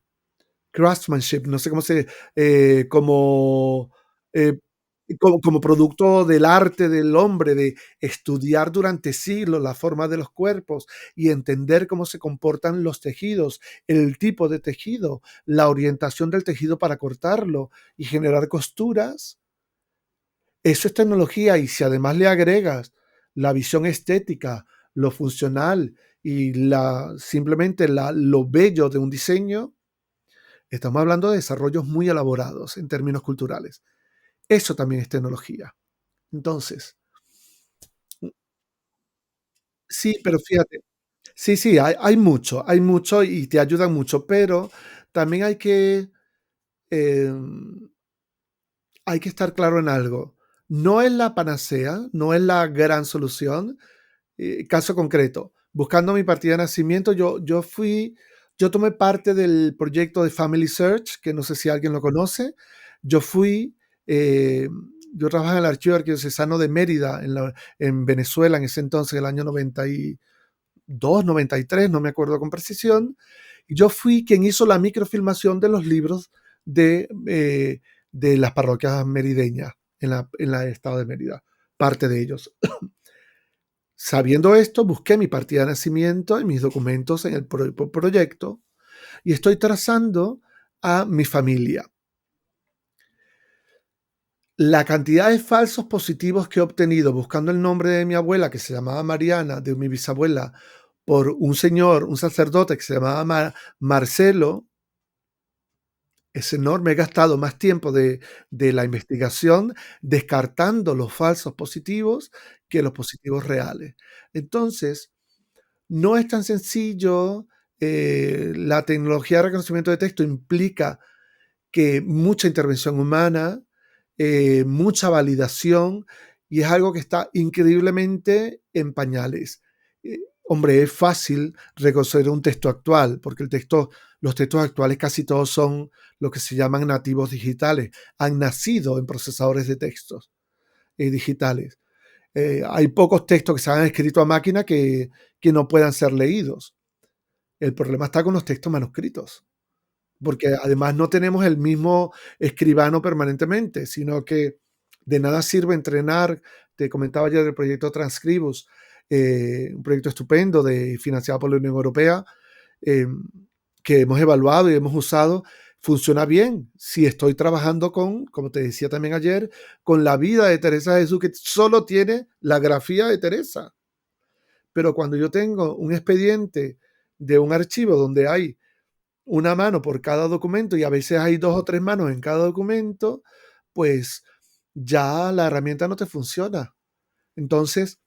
Craftsmanship, no sé cómo se, eh, como producto del arte del hombre, de estudiar durante siglos la forma de los cuerpos y entender cómo se comportan los tejidos, el tipo de tejido, la orientación del tejido para cortarlo y generar costuras. Eso es tecnología, y si además le agregas la visión estética, lo funcional y simplemente lo bello de un diseño, estamos hablando de desarrollos muy elaborados en términos culturales. Eso también es tecnología. Entonces, sí, pero fíjate, sí, sí, hay mucho y te ayudan mucho, pero también em, hay que estar claro en algo. No es la panacea, no es la gran solución. Caso concreto, buscando mi partida de nacimiento, yo tomé parte del proyecto de Family Search, que no sé si alguien lo conoce. Yo fui, eh, yo trabajaba en el Archivo Arquidiocesano de Mérida, en Venezuela, en ese entonces, el año 92, 93, no me acuerdo con precisión. Y yo fui quien hizo la microfilmación de los libros de las parroquias merideñas en la estado de Mérida, parte de ellos. Sabiendo esto, busqué mi partida de nacimiento y mis documentos en el proyecto, y estoy trazando a mi familia. La cantidad de falsos positivos que he obtenido buscando el nombre de mi abuela, que se llamaba Mariana, de mi bisabuela, por un señor, un sacerdote que se llamaba Marcelo, es enorme. He gastado más tiempo de la investigación descartando los falsos positivos que los positivos reales. Entonces, no es tan sencillo. La tecnología de reconocimiento de texto implica que mucha intervención humana, mucha validación, y es algo que está increíblemente en pañales. Hombre, es fácil reconocer un texto actual, porque los textos actuales casi todos son lo que se llaman nativos digitales, han nacido en procesadores de textos digitales. Hay pocos textos que se han escrito a máquina que no puedan ser leídos. El problema está con los textos manuscritos, porque además no tenemos el mismo escribano permanentemente, sino que de nada sirve entrenar. Te comentaba ya del proyecto Transcribus, un proyecto estupendo financiado por la Unión Europea, eh, que hemos evaluado y hemos usado, funciona bien si estoy trabajando con, como te decía también ayer, con la vida de Teresa de Jesús, que solo tiene la grafía de Teresa. Pero cuando yo tengo un expediente de un archivo donde hay una mano por cada documento y a veces hay 2 o 3 manos en cada documento, pues ya la herramienta no te funciona. Entonces,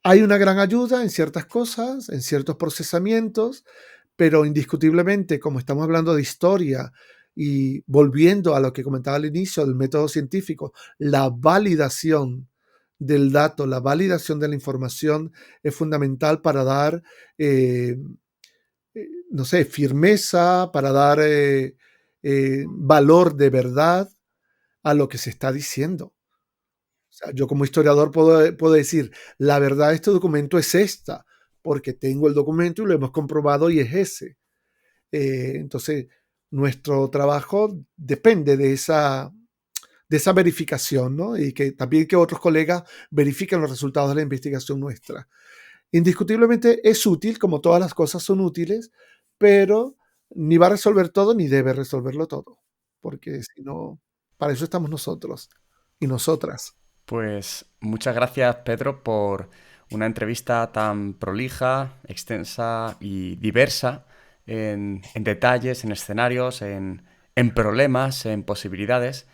hay una gran ayuda en ciertas cosas, en ciertos procesamientos, pero indiscutiblemente, como estamos hablando de historia y volviendo a lo que comentaba al inicio del método científico, la validación del dato, la validación de la información es fundamental para dar, no sé, firmeza, para dar valor de verdad a lo que se está diciendo. O sea, yo como historiador puedo decir, la verdad de este documento es esta, porque tengo el documento y lo hemos comprobado y es ese. Entonces, nuestro trabajo depende de esa verificación, ¿no? Y que también que otros colegas verifiquen los resultados de la investigación nuestra. Indiscutiblemente es útil, como todas las cosas son útiles, pero ni va a resolver todo ni debe resolverlo todo, porque si no, para eso estamos nosotros y nosotras.
Pues muchas gracias, Pedro, por una entrevista tan prolija, extensa y diversa en detalles, en escenarios, en problemas, en posibilidades,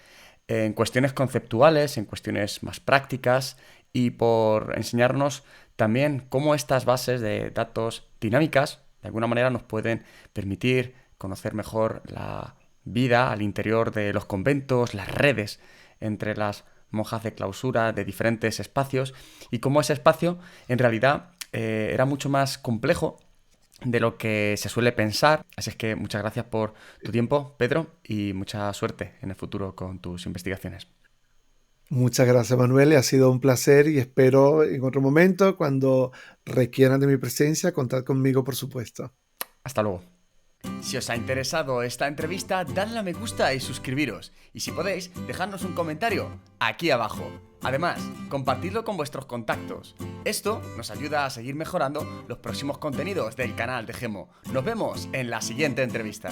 en cuestiones conceptuales, en cuestiones más prácticas y por enseñarnos también cómo estas bases de datos dinámicas de alguna manera nos pueden permitir conocer mejor la vida al interior de los conventos, las redes entre las monjas de clausura de diferentes espacios y cómo ese espacio en realidad era mucho más complejo de lo que se suele pensar. Así es que muchas gracias por tu tiempo, Pedro, y mucha suerte en el futuro con tus investigaciones.
Muchas gracias, Manuel. Ha sido un placer y espero en otro momento, cuando requieran de mi presencia, contar conmigo, por supuesto.
Hasta luego. Si os ha interesado esta entrevista, dadle a me gusta y suscribiros. Y si podéis, dejadnos un comentario aquí abajo. Además, compartidlo con vuestros contactos. Esto nos ayuda a seguir mejorando los próximos contenidos del canal de Gemo. Nos vemos en la siguiente entrevista.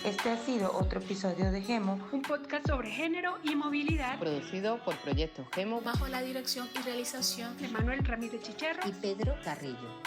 Este ha sido otro episodio de Gemo,
un podcast sobre género y movilidad,
producido por Proyecto Gemo,
bajo la dirección y realización
de Manuel Ramírez Chicherro
y Pedro Carrillo.